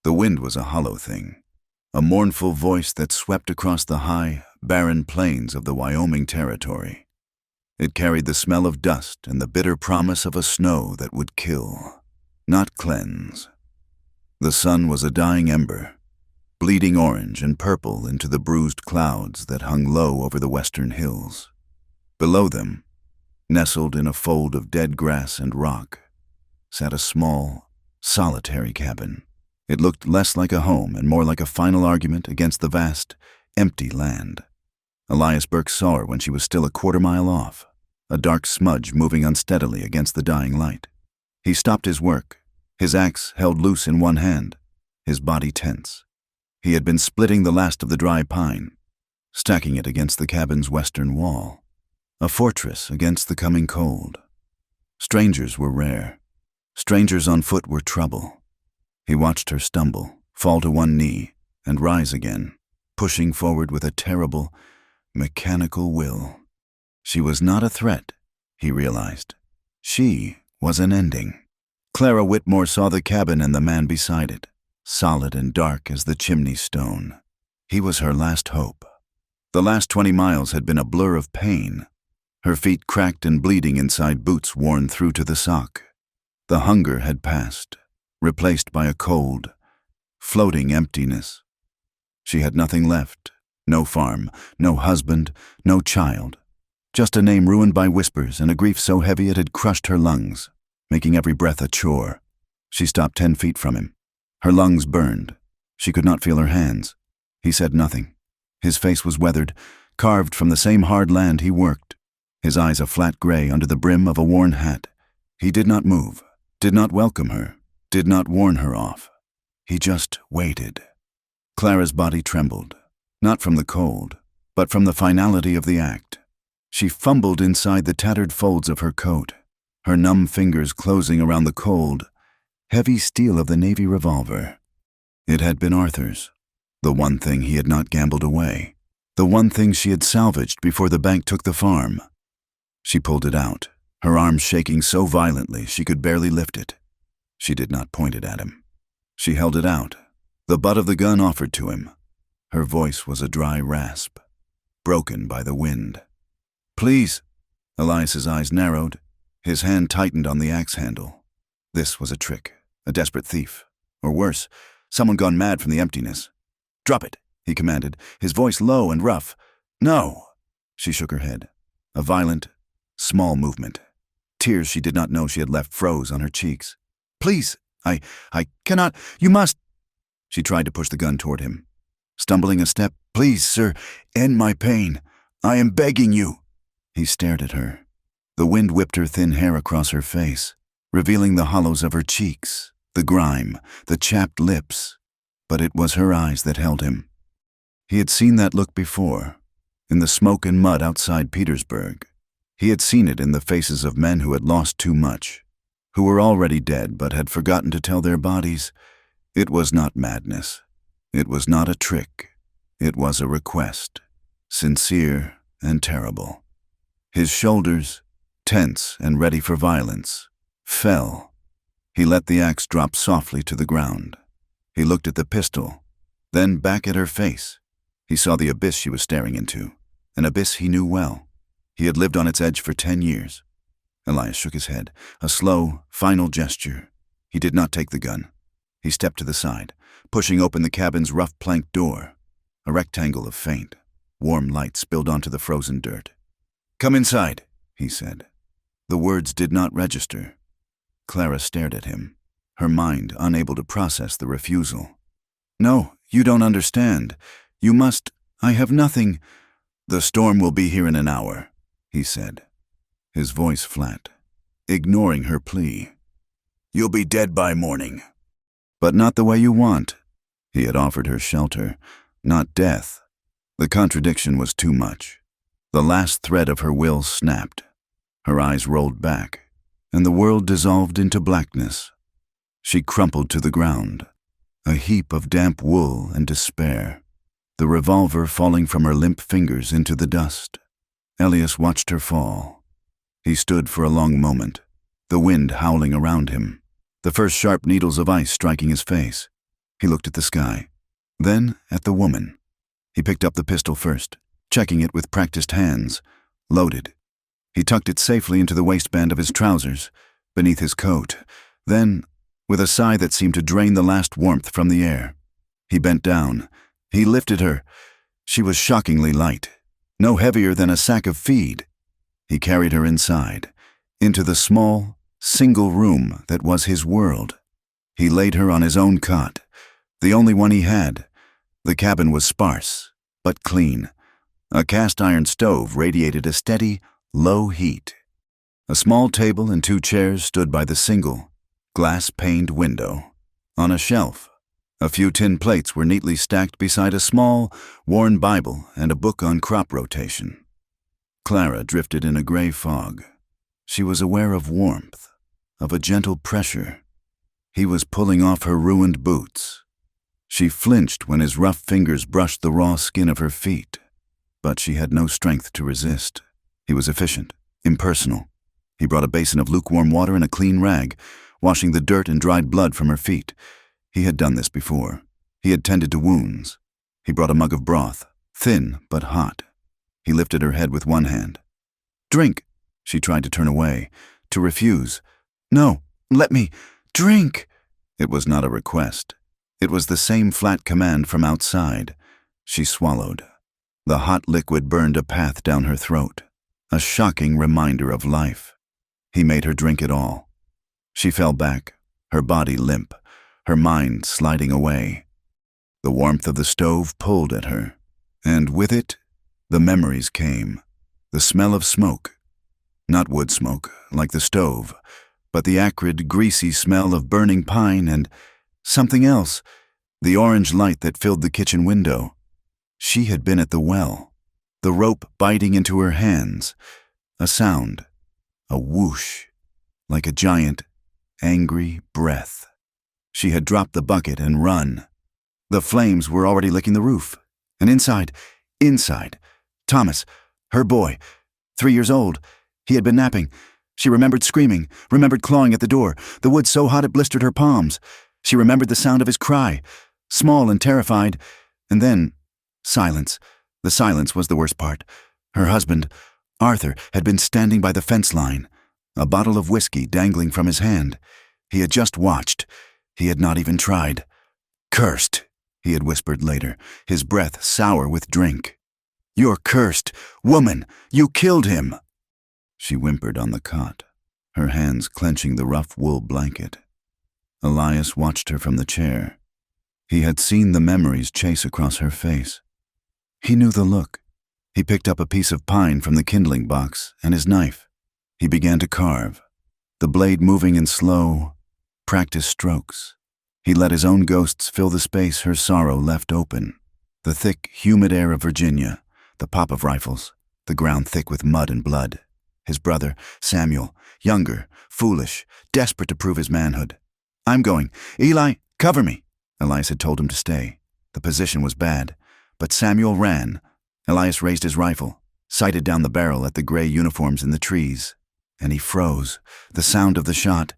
The wind was a hollow thing, a mournful voice that swept across the high, barren plains of the Wyoming Territory. It carried the smell of dust and the bitter promise of a snow that would kill, not cleanse. The sun was a dying ember, bleeding orange and purple into the bruised clouds that hung low over the western hills. Below them, nestled in a fold of dead grass and rock, sat a small, solitary cabin. It looked less like a home and more like a final argument against the vast, empty land. Elias Burke saw her when she was still a quarter-mile off, a dark smudge moving unsteadily against the dying light. He stopped his work, his axe held loose in one hand, his body tense. He had been splitting the last of the dry pine, stacking it against the cabin's western wall, a fortress against the coming cold. Strangers were rare. Strangers on foot were trouble. He watched her stumble, fall to one knee, and rise again, pushing forward with a terrible, mechanical will. She was not a threat, he realized. She was an ending. Clara Whitmore saw the cabin and the man beside it, solid and dark as the chimney stone. He was her last hope. The last 20 miles had been a blur of pain, her feet cracked and bleeding inside boots worn through to the sock. The hunger had passed, replaced by a cold, floating emptiness. She had nothing left, no farm, no husband, no child, just a name ruined by whispers and a grief so heavy it had crushed her lungs, making every breath a chore. She stopped 10 feet from him. Her lungs burned. She could not feel her hands. He said nothing. His face was weathered, carved from the same hard land he worked, his eyes a flat gray under the brim of a worn hat. He did not move, did not welcome her, did not warn her off. He just waited. Clara's body trembled, not from the cold, but from the finality of the act. She fumbled inside the tattered folds of her coat, her numb fingers closing around the cold, heavy steel of the Navy revolver. It had been Arthur's, the one thing he had not gambled away, the one thing she had salvaged before the bank took the farm. She pulled it out, her arms shaking so violently she could barely lift it. She did not point it at him. She held it out, the butt of the gun offered to him. Her voice was a dry rasp, broken by the wind. "Please." Elias's eyes narrowed, his hand tightened on the axe handle. This was a trick, a desperate thief, or worse, someone gone mad from the emptiness. "Drop it," he commanded, his voice low and rough. "No." She shook her head. A violent, small movement. Tears she did not know she had left froze on her cheeks. "Please, I cannot, you must." She tried to push the gun toward him. Stumbling a step, "Please, sir, end my pain. I am begging you." He stared at her. The wind whipped her thin hair across her face, revealing the hollows of her cheeks, the grime, the chapped lips. But it was her eyes that held him. He had seen that look before, in the smoke and mud outside Petersburg. He had seen it in the faces of men who had lost too much, who were already dead but had forgotten to tell their bodies. It was not madness. It was not a trick. It was a request, sincere and terrible. His shoulders, tense and ready for violence, fell. He let the axe drop softly to the ground. He looked at the pistol, then back at her face. He saw the abyss she was staring into, an abyss he knew well. He had lived on its edge for 10 years. Elias shook his head, a slow, final gesture. He did not take the gun. He stepped to the side, pushing open the cabin's rough plank door. A rectangle of faint, warm light spilled onto the frozen dirt. "Come inside," he said. The words did not register. Clara stared at him, her mind unable to process the refusal. "No, you don't understand. You must. I have nothing." "The storm will be here in an hour," he said, his voice flat, ignoring her plea. "You'll be dead by morning." "But not the way you want." He had offered her shelter, not death. The contradiction was too much. The last thread of her will snapped. Her eyes rolled back, and the world dissolved into blackness. She crumpled to the ground, a heap of damp wool and despair, the revolver falling from her limp fingers into the dust. Elias watched her fall. He stood for a long moment, the wind howling around him, the first sharp needles of ice striking his face. He looked at the sky, then at the woman. He picked up the pistol first, checking it with practiced hands, loaded. He tucked it safely into the waistband of his trousers, beneath his coat. Then, with a sigh that seemed to drain the last warmth from the air, he bent down. He lifted her. She was shockingly light, no heavier than a sack of feed. He carried her inside, into the small, single room that was his world. He laid her on his own cot, the only one he had. The cabin was sparse, but clean. A cast-iron stove radiated a steady, low heat. A small table and 2 chairs stood by the single, glass-paned window. On a shelf, a few tin plates were neatly stacked beside a small, worn Bible and a book on crop rotation. Clara drifted in a gray fog. She was aware of warmth, of a gentle pressure. He was pulling off her ruined boots. She flinched when his rough fingers brushed the raw skin of her feet, but she had no strength to resist. He was efficient, impersonal. He brought a basin of lukewarm water and a clean rag, washing the dirt and dried blood from her feet. He had done this before. He had tended to wounds. He brought a mug of broth, thin but hot. He lifted her head with one hand. "Drink." She tried to turn away, to refuse. "No, let me. Drink." It was not a request. It was the same flat command from outside. She swallowed. The hot liquid burned a path down her throat, a shocking reminder of life. He made her drink it all. She fell back, her body limp, her mind sliding away. The warmth of the stove pulled at her, and with it, the memories came. The smell of smoke. Not wood smoke, like the stove, but the acrid, greasy smell of burning pine and something else, the orange light that filled the kitchen window. She had been at the well, the rope biting into her hands. A sound, a whoosh, like a giant, angry breath. She had dropped the bucket and run. The flames were already licking the roof. And inside, Thomas, her boy, 3 years old. He had been napping. She remembered screaming, remembered clawing at the door, the wood so hot it blistered her palms. She remembered the sound of his cry, small and terrified, and then silence. The silence was the worst part. Her husband, Arthur, had been standing by the fence line, a bottle of whiskey dangling from his hand. He had just watched. He had not even tried. "Cursed," he had whispered later, his breath sour with drink. "You're cursed. Woman, you killed him." She whimpered on the cot, her hands clenching the rough wool blanket. Elias watched her from the chair. He had seen the memories chase across her face. He knew the look. He picked up a piece of pine from the kindling box and his knife. He began to carve, the blade moving in slow, practiced strokes. He let his own ghosts fill the space her sorrow left open. The thick, humid air of Virginia, the pop of rifles, the ground thick with mud and blood. His brother, Samuel, younger, foolish, desperate to prove his manhood. "I'm going. Eli, cover me." Elias had told him to stay. The position was bad, but Samuel ran. Elias raised his rifle, sighted down the barrel at the gray uniforms in the trees, and he froze. The sound of the shot,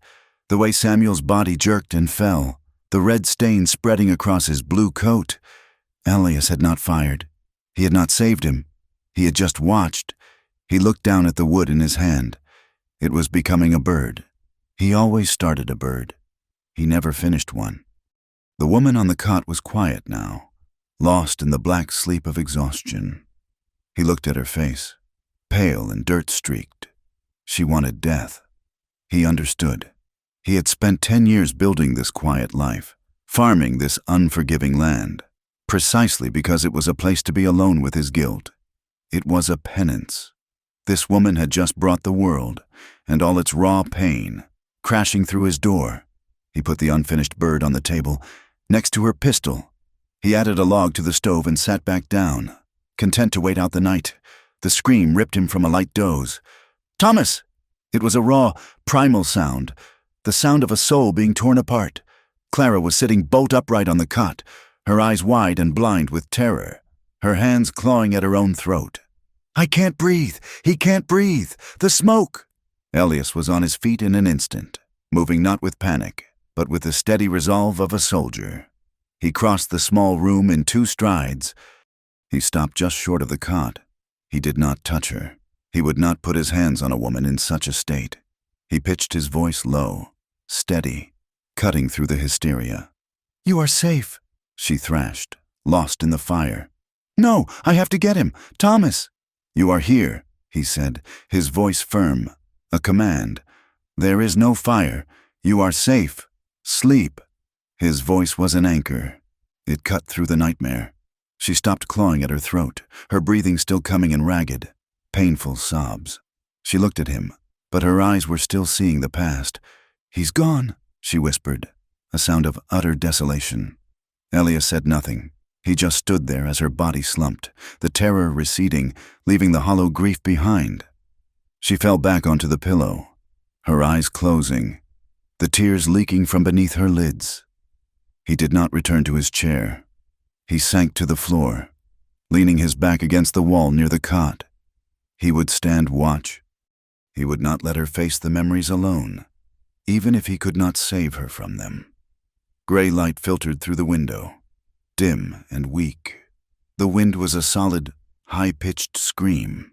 the way Samuel's body jerked and fell, the red stain spreading across his blue coat. Elias had not fired. He had not saved him. He had just watched. He looked down at the wood in his hand. It was becoming a bird. He always started a bird. He never finished one. The woman on the cot was quiet now, lost in the black sleep of exhaustion. He looked at her face, pale and dirt-streaked. She wanted death. He understood. He had spent 10 years building this quiet life, farming this unforgiving land, precisely because it was a place to be alone with his guilt. It was a penance. This woman had just brought the world, and all its raw pain, crashing through his door. He put the unfinished bird on the table, next to her pistol. He added a log to the stove and sat back down, content to wait out the night. The scream ripped him from a light doze. "Thomas!" It was a raw, primal sound, the sound of a soul being torn apart. Clara was sitting bolt upright on the cot, her eyes wide and blind with terror, her hands clawing at her own throat. "I can't breathe! He can't breathe! The smoke!" Elias was on his feet in an instant, moving not with panic, but with the steady resolve of a soldier. He crossed the small room in 2 strides. He stopped just short of the cot. He did not touch her. He would not put his hands on a woman in such a state. He pitched his voice low, steady, cutting through the hysteria. "You are safe," she thrashed, lost in the fire. "No, I have to get him. Thomas!" "You are here," he said, his voice firm, a command. "There is no fire. You are safe. Sleep." His voice was an anchor. It cut through the nightmare. She stopped clawing at her throat, her breathing still coming in ragged, painful sobs. She looked at him, but her eyes were still seeing the past. "He's gone," she whispered, a sound of utter desolation. Elias said nothing. He just stood there as her body slumped, the terror receding, leaving the hollow grief behind. She fell back onto the pillow, her eyes closing, the tears leaking from beneath her lids. He did not return to his chair. He sank to the floor, leaning his back against the wall near the cot. He would stand watch. He would not let her face the memories alone, even if he could not save her from them. Gray light filtered through the window, dim and weak. The wind was a solid, high-pitched scream.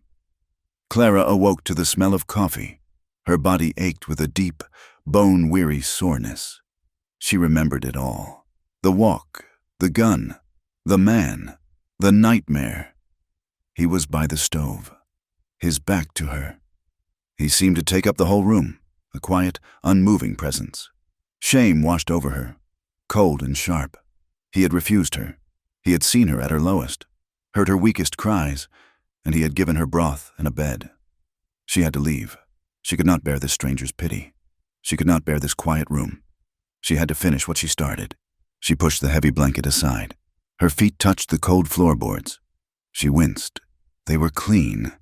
Clara awoke to the smell of coffee. Her body ached with a deep, bone-weary soreness. She remembered it all. The walk, the gun, the man, the nightmare. He was by the stove, his back to her. He seemed to take up the whole room, a quiet, unmoving presence. Shame washed over her, cold and sharp. He had refused her. He had seen her at her lowest, heard her weakest cries, and he had given her broth and a bed. She had to leave. She could not bear this stranger's pity. She could not bear this quiet room. She had to finish what she started. She pushed the heavy blanket aside. Her feet touched the cold floorboards. She winced. They were clean,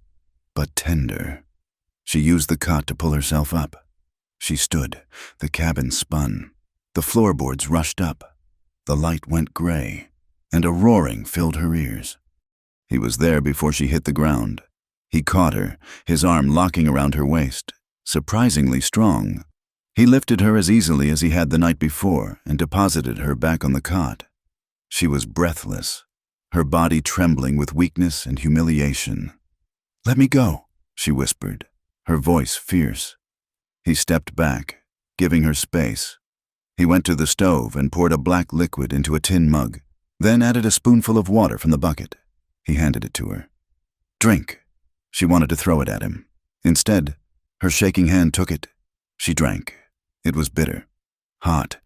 but tender. She used the cot to pull herself up. She stood. The cabin spun. The floorboards rushed up. The light went gray, and a roaring filled her ears. He was there before she hit the ground. He caught her, his arm locking around her waist, surprisingly strong. He lifted her as easily as he had the night before and deposited her back on the cot. She was breathless, her body trembling with weakness and humiliation. "Let me go," she whispered, her voice fierce. He stepped back, giving her space. He went to the stove and poured a black liquid into a tin mug, then added a spoonful of water from the bucket. He handed it to her. "Drink." She wanted to throw it at him. Instead, her shaking hand took it. She drank. It was bitter, hot.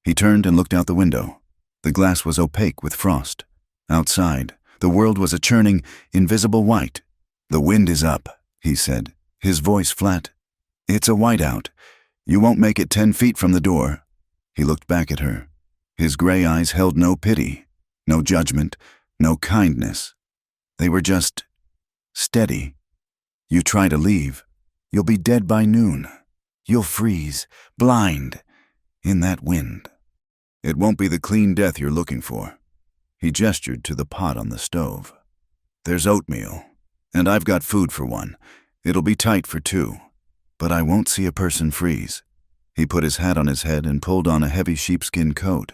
He turned and looked out the window. The glass was opaque with frost. Outside, the world was a churning, invisible white. "The wind is up," he said, his voice flat. "It's a whiteout. You won't make it 10 feet from the door." He looked back at her. His gray eyes held no pity, no judgment, no kindness. They were just steady. "You try to leave, you'll be dead by noon. You'll freeze, blind, in that wind. It won't be the clean death you're looking for." He gestured to the pot on the stove. "There's oatmeal, and I've got food for one. It'll be tight for 2, but I won't see a person freeze." He put his hat on his head and pulled on a heavy sheepskin coat.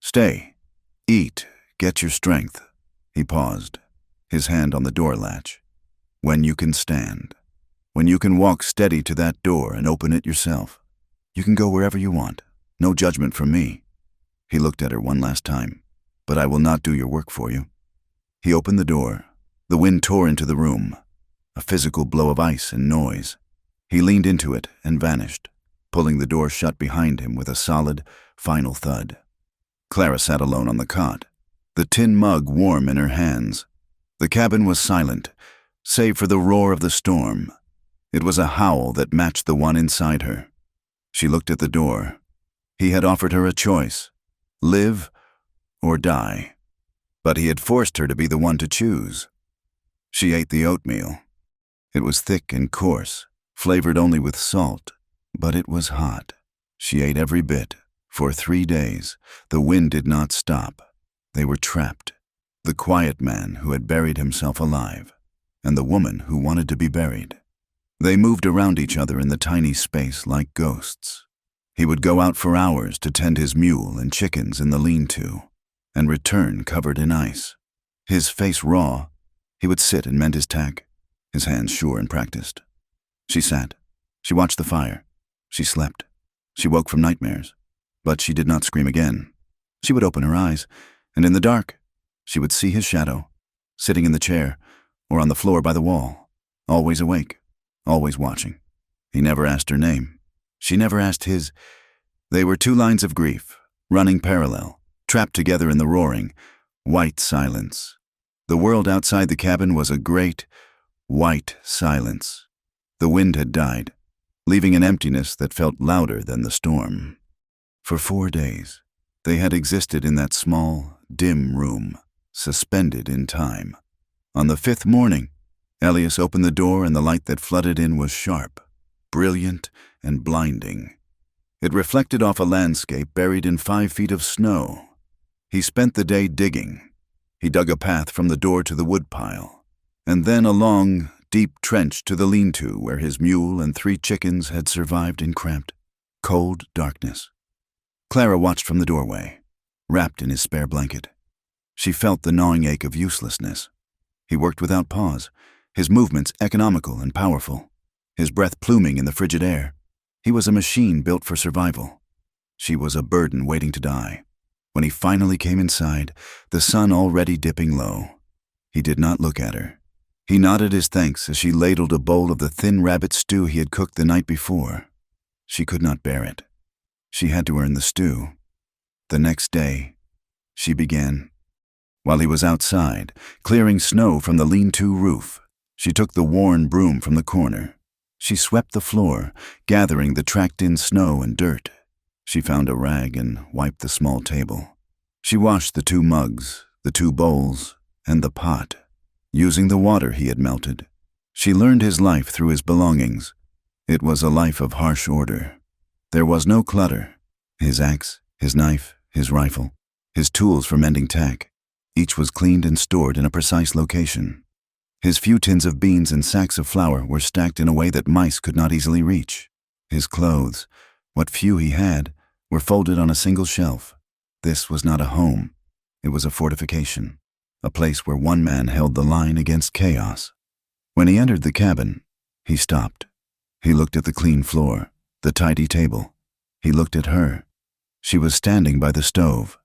"Stay. Eat. Get your strength." He paused, his hand on the door latch. "When you can stand. When you can walk steady to that door and open it yourself. You can go wherever you want. No judgment from me." He looked at her one last time. "But I will not do your work for you." He opened the door. The wind tore into the room, a physical blow of ice and noise. He leaned into it and vanished, pulling the door shut behind him with a solid, final thud. Clara sat alone on the cot, the tin mug warm in her hands. The cabin was silent, save for the roar of the storm. It was a howl that matched the one inside her. She looked at the door. He had offered her a choice, live or die. But he had forced her to be the one to choose. She ate the oatmeal. It was thick and coarse, flavored only with salt, but it was hot. She ate every bit. For 3 days, the wind did not stop. They were trapped. The quiet man who had buried himself alive, and the woman who wanted to be buried. They moved around each other in the tiny space like ghosts. He would go out for hours to tend his mule and chickens in the lean-to. and return covered in ice. His face raw, he would sit and mend his tack, his hands sure and practiced. She sat. She watched the fire. She slept. She woke from nightmares. But she did not scream again. She would open her eyes, and in the dark, she would see his shadow, sitting in the chair or on the floor by the wall, always awake, always watching. He never asked her name. She never asked his. They were two lines of grief, running parallel, trapped together in the roaring, white silence. The world outside the cabin was a great, white silence. The wind had died, leaving an emptiness that felt louder than the storm. For 4 days, they had existed in that small, dim room, suspended in time. On the 5th morning, Elias opened the door and the light that flooded in was sharp, brilliant, and blinding. It reflected off a landscape buried in 5 feet of snow. He spent the day digging. He dug a path from the door to the woodpile, and then a long, deep trench to the lean-to where his mule and 3 chickens had survived in cramped, cold darkness. Clara watched from the doorway, wrapped in his spare blanket. She felt the gnawing ache of uselessness. He worked without pause, his movements economical and powerful, his breath pluming in the frigid air. He was a machine built for survival. She was a burden waiting to die. When he finally came inside, the sun already dipping low, he did not look at her. He nodded his thanks as she ladled a bowl of the thin rabbit stew he had cooked the night before. She could not bear it. She had to earn the stew. The next day, she began. While he was outside, clearing snow from the lean-to roof, she took the worn broom from the corner. She swept the floor, gathering the tracked-in snow and dirt. She found a rag and wiped the small table. She washed the 2 mugs, the 2 bowls, and the pot, using the water he had melted. She learned his life through his belongings. It was a life of harsh order. There was no clutter. His axe, his knife, his rifle, his tools for mending tack. Each was cleaned and stored in a precise location. His few tins of beans and sacks of flour were stacked in a way that mice could not easily reach. His clothes, what few he had, were folded on a single shelf. This was not a home. It was a fortification, a place where one man held the line against chaos. When he entered the cabin, he stopped. He looked at the clean floor, the tidy table. He looked at her. She was standing by the stove,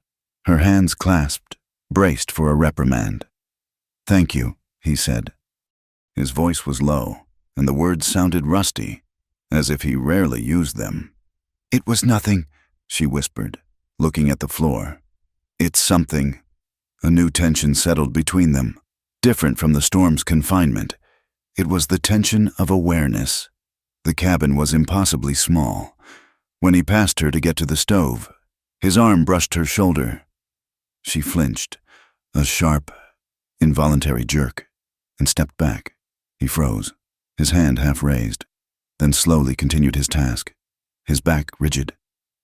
her hands clasped, braced for a reprimand. "Thank you," he said. His voice was low, and the words sounded rusty, as if he rarely used them. "It was nothing," she whispered, looking at the floor. "It's something." A new tension settled between them, different from the storm's confinement. It was the tension of awareness. The cabin was impossibly small. When he passed her to get to the stove, his arm brushed her shoulder. She flinched, a sharp, involuntary jerk, and stepped back. He froze, his hand half raised, then slowly continued his task, his back rigid.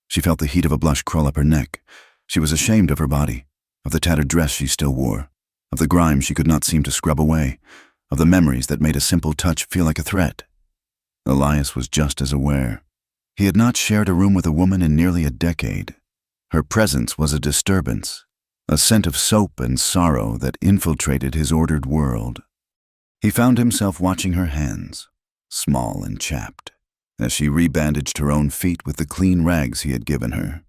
She felt the heat of a blush crawl up her neck. She was ashamed of her body, of the tattered dress she still wore, of the grime she could not seem to scrub away, of the memories that made a simple touch feel like a threat. Elias was just as aware. He had not shared a room with a woman in nearly a decade. Her presence was a disturbance, a scent of soap and sorrow that infiltrated his ordered world. He found himself watching her hands, small and chapped, as she rebandaged her own feet with the clean rags he had given her.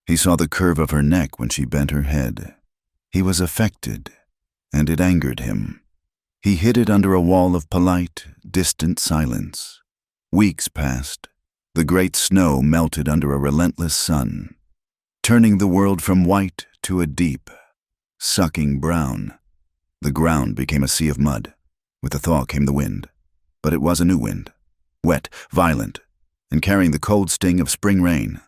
He saw the curve of her neck when she bent her head. He was affected, and it angered him. He hid it under a wall of polite, distant silence. Weeks passed. The great snow melted under a relentless sun, turning the world from white to a deep, sucking brown. The ground became a sea of mud. With the thaw came the wind. But it was a new wind, wet, violent, and carrying the cold sting of spring rain.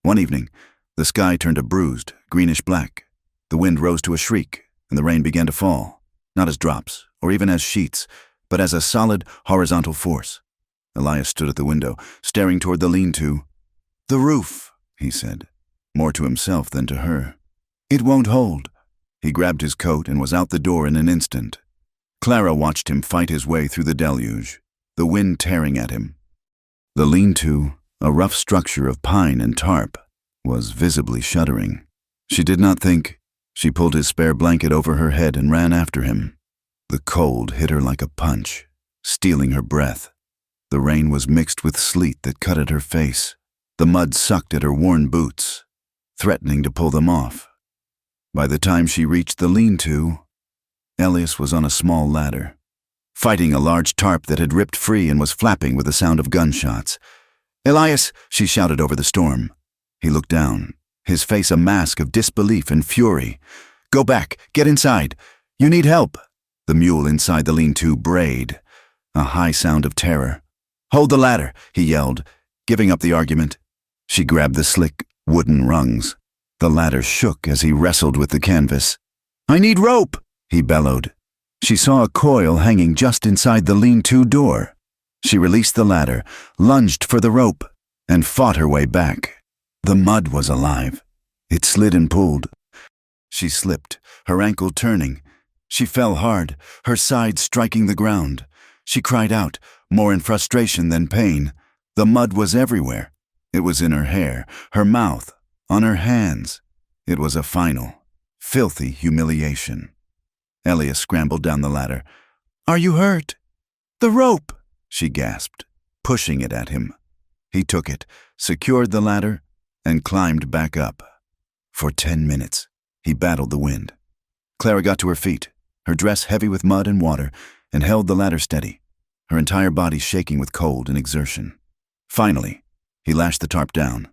One evening, the sky turned a bruised, greenish-black. The wind rose to a shriek, and the rain began to fall, not as drops, or even as sheets, but as a solid, horizontal force. Elias stood at the window, staring toward the lean-to. "The roof," he said, more to himself than to her. "It won't hold." He grabbed his coat and was out the door in an instant. Clara watched him fight his way through the deluge, the wind tearing at him. The lean-to, a rough structure of pine and tarp, was visibly shuddering. She did not think. She pulled his spare blanket over her head and ran after him. The cold hit her like a punch, stealing her breath. The rain was mixed with sleet that cut at her face. The mud sucked at her worn boots, threatening to pull them off. By the time she reached the lean-to, Elias was on a small ladder, fighting a large tarp that had ripped free and was flapping with the sound of gunshots. "Elias!" she shouted over the storm. He looked down, his face a mask of disbelief and fury. "Go back! Get inside! You need help!" The mule inside the lean-to brayed, a high sound of terror. "Hold the ladder!" he yelled, giving up the argument. She grabbed the slick, wooden rungs. The ladder shook as he wrestled with the canvas. "I need rope!" he bellowed. She saw a coil hanging just inside the lean-to door. She released the ladder, lunged for the rope, and fought her way back. The mud was alive. It slid and pulled. She slipped, her ankle turning. She fell hard, her side striking the ground. She cried out, more in frustration than pain. The mud was everywhere. It was in her hair, her mouth, on her hands. It was a final, filthy humiliation. Elias scrambled down the ladder. "Are you hurt?" "The rope!" she gasped, pushing it at him. He took it, secured the ladder, and climbed back up. For 10 minutes, he battled the wind. Clara got to her feet, her dress heavy with mud and water, and held the ladder steady, her entire body shaking with cold and exertion. Finally, he lashed the tarp down.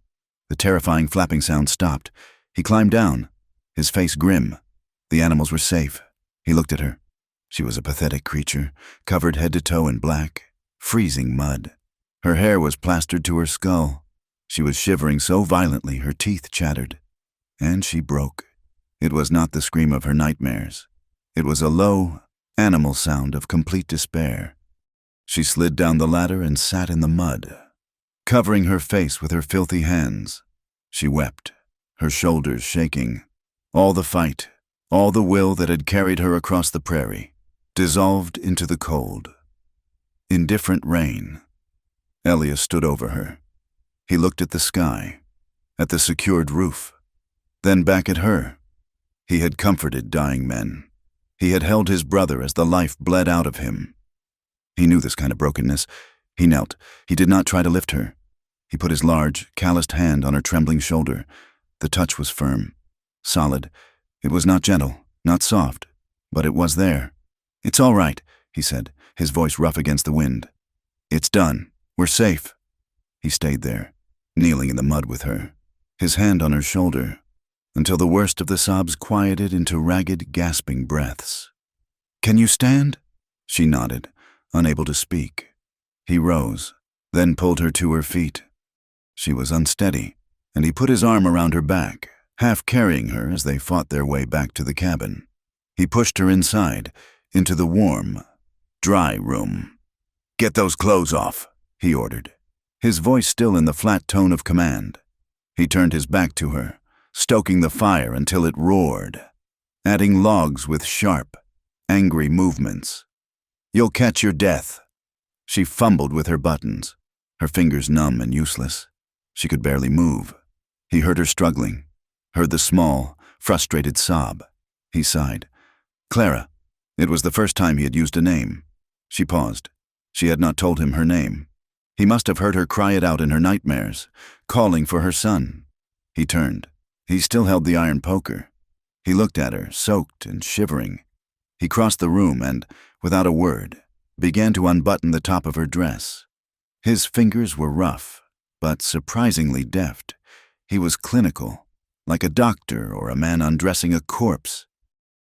The terrifying flapping sound stopped. He climbed down, his face grim. The animals were safe. He looked at her. She was a pathetic creature, covered head to toe in black, freezing mud. Her hair was plastered to her skull. She was shivering so violently her teeth chattered. And she broke. It was not the scream of her nightmares. It was a low, animal sound of complete despair. She slid down the ladder and sat in the mud, covering her face with her filthy hands. She wept, her shoulders shaking. All the fight, all the will that had carried her across the prairie, dissolved into the cold. Indifferent rain. Elias stood over her. He looked at the sky, at the secured roof, then back at her. He had comforted dying men. He had held his brother as the life bled out of him. He knew this kind of brokenness. He knelt. He did not try to lift her. He put his large, calloused hand on her trembling shoulder. The touch was firm, solid. It was not gentle, not soft, but it was there. "It's all right," he said, his voice rough against the wind. "It's done. We're safe." He stayed there, kneeling in the mud with her, his hand on her shoulder, until the worst of the sobs quieted into ragged, gasping breaths. "Can you stand?" She nodded, unable to speak. He rose, then pulled her to her feet. She was unsteady, and he put his arm around her back, half carrying her as they fought their way back to the cabin. He pushed her inside, into the warm, dry room. "Get those clothes off," he ordered, his voice still in the flat tone of command. He turned his back to her, stoking the fire until it roared, adding logs with sharp, angry movements. "You'll catch your death." She fumbled with her buttons, her fingers numb and useless. She could barely move. He heard her struggling, heard the small, frustrated sob. He sighed. "Clara." It was the first time he had used a name. She paused. She had not told him her name. He must have heard her cry it out in her nightmares, calling for her son. He turned. He still held the iron poker. He looked at her, soaked and shivering. He crossed the room and, without a word, began to unbutton the top of her dress. His fingers were rough, but surprisingly deft. He was clinical, like a doctor or a man undressing a corpse.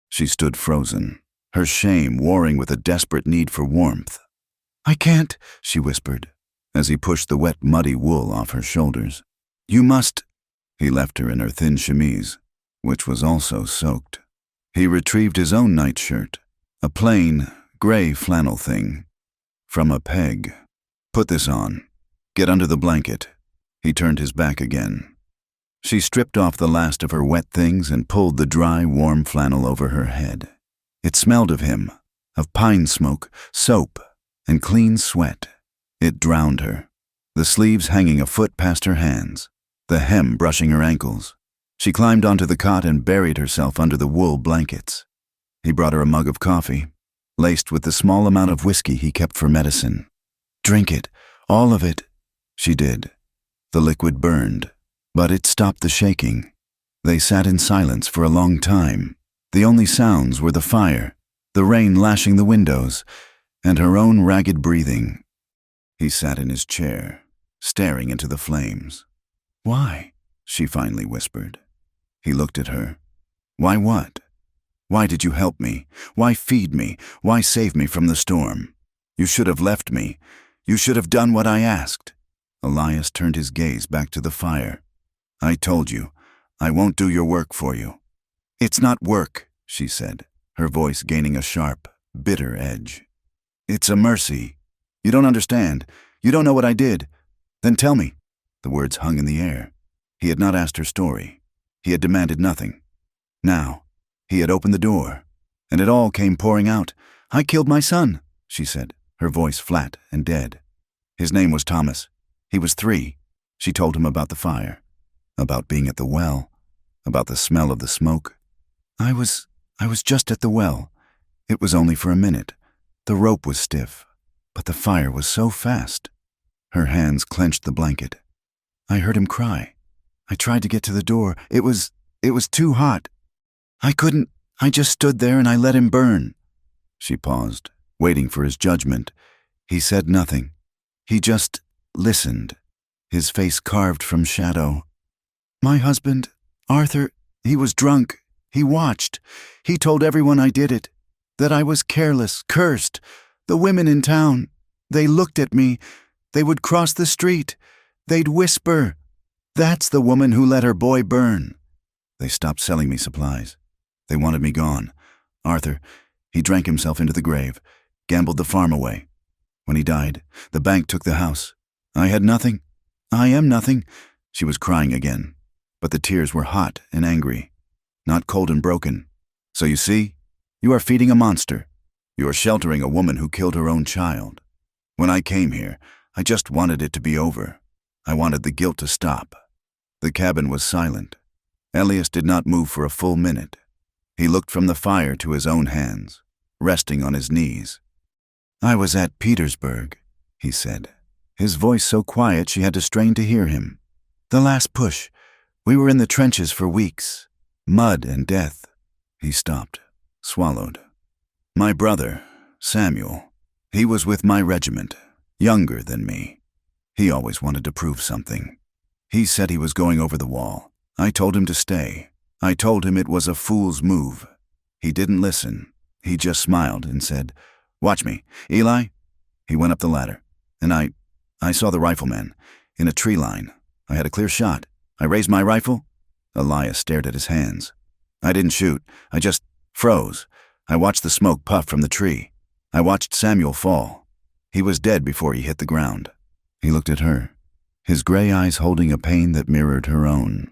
She stood frozen, her shame warring with a desperate need for warmth. "I can't," she whispered, as he pushed the wet, muddy wool off her shoulders. "You must." He left her in her thin chemise, which was also soaked. He retrieved his own nightshirt, a plain, gray flannel thing, from a peg. "Put this on. Get under the blanket." He turned his back again. She stripped off the last of her wet things and pulled the dry, warm flannel over her head. It smelled of him, of pine smoke, soap, and clean sweat. It drowned her, the sleeves hanging a foot past her hands, the hem brushing her ankles. She climbed onto the cot and buried herself under the wool blankets. He brought her a mug of coffee, laced with the small amount of whiskey he kept for medicine. "Drink it, all of it." She did. The liquid burned, but it stopped the shaking. They sat in silence for a long time. The only sounds were the fire, the rain lashing the windows, and her own ragged breathing. He sat in his chair, staring into the flames. "Why?" she finally whispered. He looked at her. "Why what? Why did you help me? Why feed me? Why save me from the storm? You should have left me. You should have done what I asked." Elias turned his gaze back to the fire. "I told you, I won't do your work for you." "It's not work," she said, her voice gaining a sharp, bitter edge. "It's a mercy. You don't understand. You don't know what I did. Then tell me." The words hung in the air. He had not asked her story. He had demanded nothing. Now, he had opened the door, and it all came pouring out. "I killed my son," she said, her voice flat and dead. His name was Thomas. He was 3. She told him about the fire, about being at the well, about the smell of the smoke. I was just at the well. It was only for a minute. The rope was stiff, but the fire was so fast." Her hands clenched the blanket. "I heard him cry. I tried to get to the door. It was too hot. I couldn't. I just stood there and I let him burn." She paused, waiting for his judgment. He said nothing. He just listened, his face carved from shadow. "My husband, Arthur, he was drunk. He watched. He told everyone I did it, that I was careless, cursed. The women in town, they looked at me. They would cross the street. They'd whisper, 'That's the woman who let her boy burn.' They stopped selling me supplies. They wanted me gone. Arthur, he drank himself into the grave, gambled the farm away. When he died, the bank took the house. I had nothing. I am nothing." She was crying again, but the tears were hot and angry, not cold and broken. "So you see, you are feeding a monster. You are sheltering a woman who killed her own child. When I came here, I just wanted it to be over. I wanted the guilt to stop." The cabin was silent. Elias did not move for a full minute. He looked from the fire to his own hands, resting on his knees. "I was at Petersburg," he said, his voice so quiet she had to strain to hear him. "The last push. We were in the trenches for weeks. Mud and death." He stopped, swallowed. "My brother, Samuel, he was with my regiment, younger than me. He always wanted to prove something. He said he was going over the wall. I told him to stay. I told him it was a fool's move. He didn't listen. He just smiled and said, 'Watch me, Eli.' He went up the ladder, and I saw the rifleman, in a tree line. I had a clear shot. I raised my rifle." Elias stared at his hands. "I didn't shoot. I just froze. I watched the smoke puff from the tree. I watched Samuel fall. He was dead before he hit the ground." He looked at her, his gray eyes holding a pain that mirrored her own.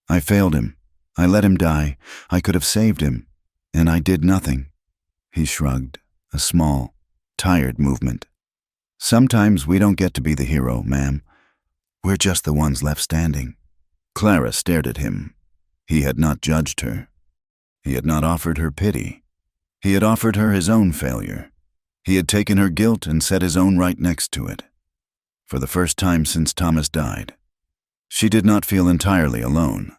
"I failed him. I let him die. I could have saved him, and I did nothing." He shrugged, a small, tired movement. "Sometimes we don't get to be the hero, ma'am. We're just the ones left standing." Clara stared at him. He had not judged her. He had not offered her pity. He had offered her his own failure. He had taken her guilt and set his own right next to it. For the first time since Thomas died, she did not feel entirely alone.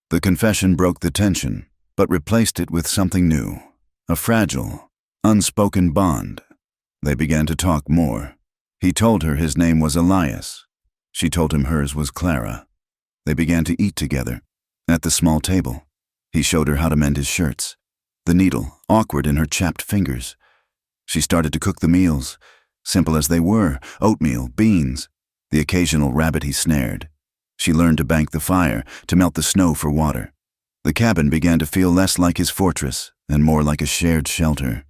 The confession broke the tension, but replaced it with something new, a fragile, unspoken bond. They began to talk more. He told her his name was Elias. She told him hers was Clara. They began to eat together, at the small table. He showed her how to mend his shirts, the needle awkward in her chapped fingers. She started to cook the meals, simple as they were, oatmeal, beans, the occasional rabbit he snared. She learned to bank the fire, to melt the snow for water. The cabin began to feel less like his fortress and more like a shared shelter.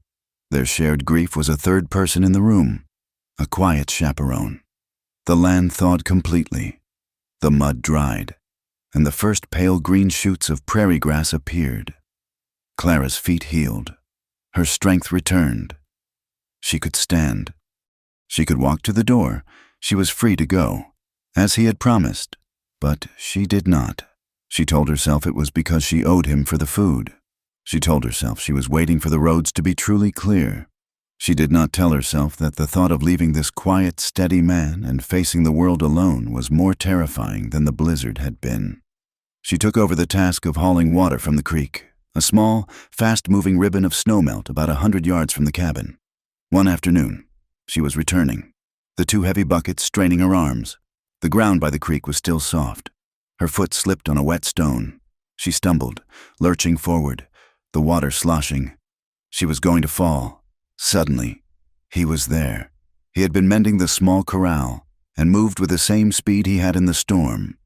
Their shared grief was a third person in the room, a quiet chaperone. The land thawed completely. The mud dried, and the first pale green shoots of prairie grass appeared. Clara's feet healed. Her strength returned. She could stand. She could walk to the door. She was free to go, as he had promised, but she did not. She told herself it was because she owed him for the food. She told herself she was waiting for the roads to be truly clear. She did not tell herself that the thought of leaving this quiet, steady man and facing the world alone was more terrifying than the blizzard had been. She took over the task of hauling water from the creek, a small, fast-moving ribbon of snowmelt about 100 yards from the cabin. One afternoon, she was returning, the 2 heavy buckets straining her arms. The ground by the creek was still soft. Her foot slipped on a wet stone. She stumbled, lurching forward, the water sloshing. She was going to fall. Suddenly, he was there. He had been mending the small corral and moved with the same speed he had in the storm.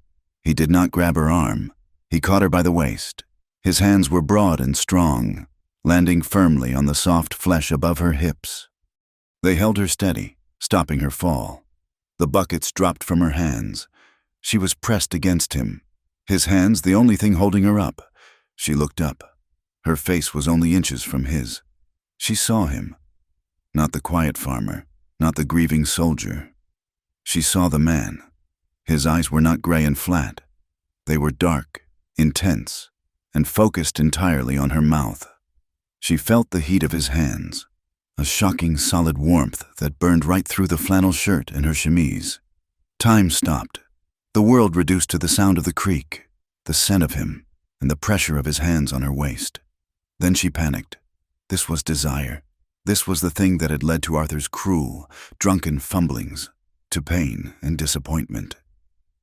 He did not grab her arm. He caught her by the waist. His hands were broad and strong, landing firmly on the soft flesh above her hips. They held her steady, stopping her fall. The buckets dropped from her hands. She was pressed against him, his hands the only thing holding her up. She looked up. Her face was only inches from his. She saw him. Not the quiet farmer, not the grieving soldier. She saw the man. His eyes were not gray and flat. They were dark, intense, and focused entirely on her mouth. She felt the heat of his hands, a shocking solid warmth that burned right through the flannel shirt and her chemise. Time stopped. The world reduced to the sound of the creek, the scent of him, and the pressure of his hands on her waist. Then she panicked. This was desire. This was the thing that had led to Arthur's cruel, drunken fumblings, to pain and disappointment.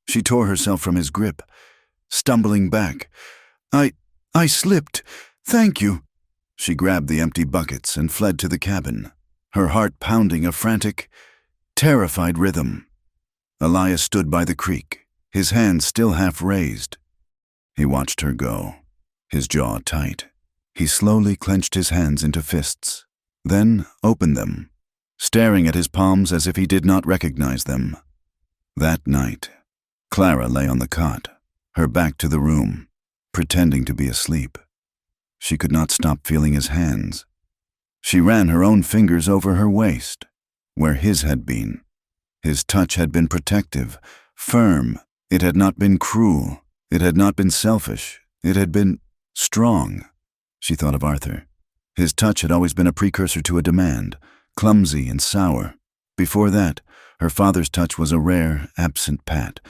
She tore herself from his grip, stumbling back. I slipped. Thank you. She grabbed the empty buckets and fled to the cabin, her heart pounding a frantic, terrified rhythm. Elias stood by the creek, his hands still half raised. He watched her go, his jaw tight. He slowly clenched his hands into fists, then opened them, staring at his palms as if he did not recognize them. That night, Clara lay on the cot, her back to the room, pretending to be asleep. She could not stop feeling his hands. She ran her own fingers over her waist, where his had been. His touch had been protective, firm. It had not been cruel. It had not been selfish. It had been strong. She thought of Arthur. His touch had always been a precursor to a demand, clumsy and sour. Before that, her father's touch was a rare, absent pat.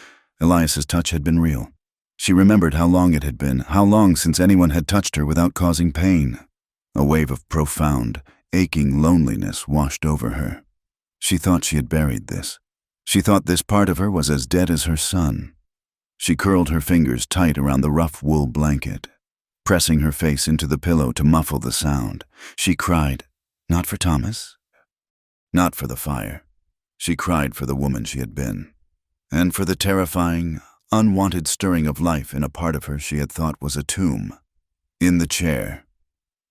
Elias's touch had been real. She remembered how long it had been, how long since anyone had touched her without causing pain. A wave of profound, aching loneliness washed over her. She thought she had buried this. She thought this part of her was as dead as her son. She curled her fingers tight around the rough wool blanket, pressing her face into the pillow to muffle the sound. She cried, not for Thomas, not for the fire. She cried for the woman she had been, and for the terrifying, unwanted stirring of life in a part of her she had thought was a tomb. In the chair,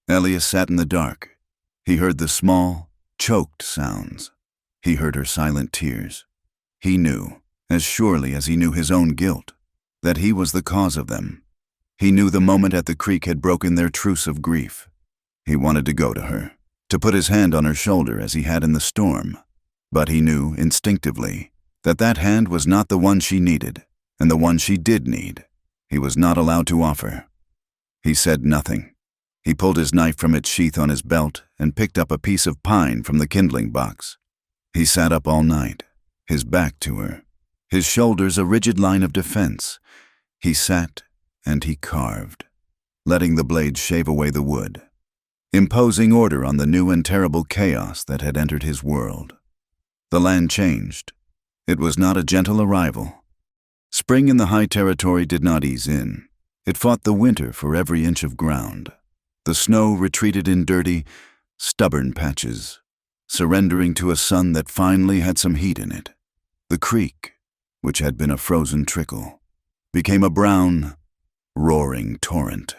Elias sat in the dark. He heard the small, choked sounds. He heard her silent tears. He knew, as surely as he knew his own guilt, that he was the cause of them. He knew the moment at the creek had broken their truce of grief. He wanted to go to her, to put his hand on her shoulder as he had in the storm. But he knew, instinctively, that that hand was not the one she needed, and the one she did need, he was not allowed to offer. He said nothing. He pulled his knife from its sheath on his belt and picked up a piece of pine from the kindling box. He sat up all night, his back to her, his shoulders a rigid line of defense. He sat and he carved, letting the blade shave away the wood, imposing order on the new and terrible chaos that had entered his world. The land changed. It was not a gentle arrival. Spring in the high territory did not ease in. It fought the winter for every inch of ground. The snow retreated in dirty, stubborn patches, surrendering to a sun that finally had some heat in it. The creek, which had been a frozen trickle, became a brown, roaring torrent,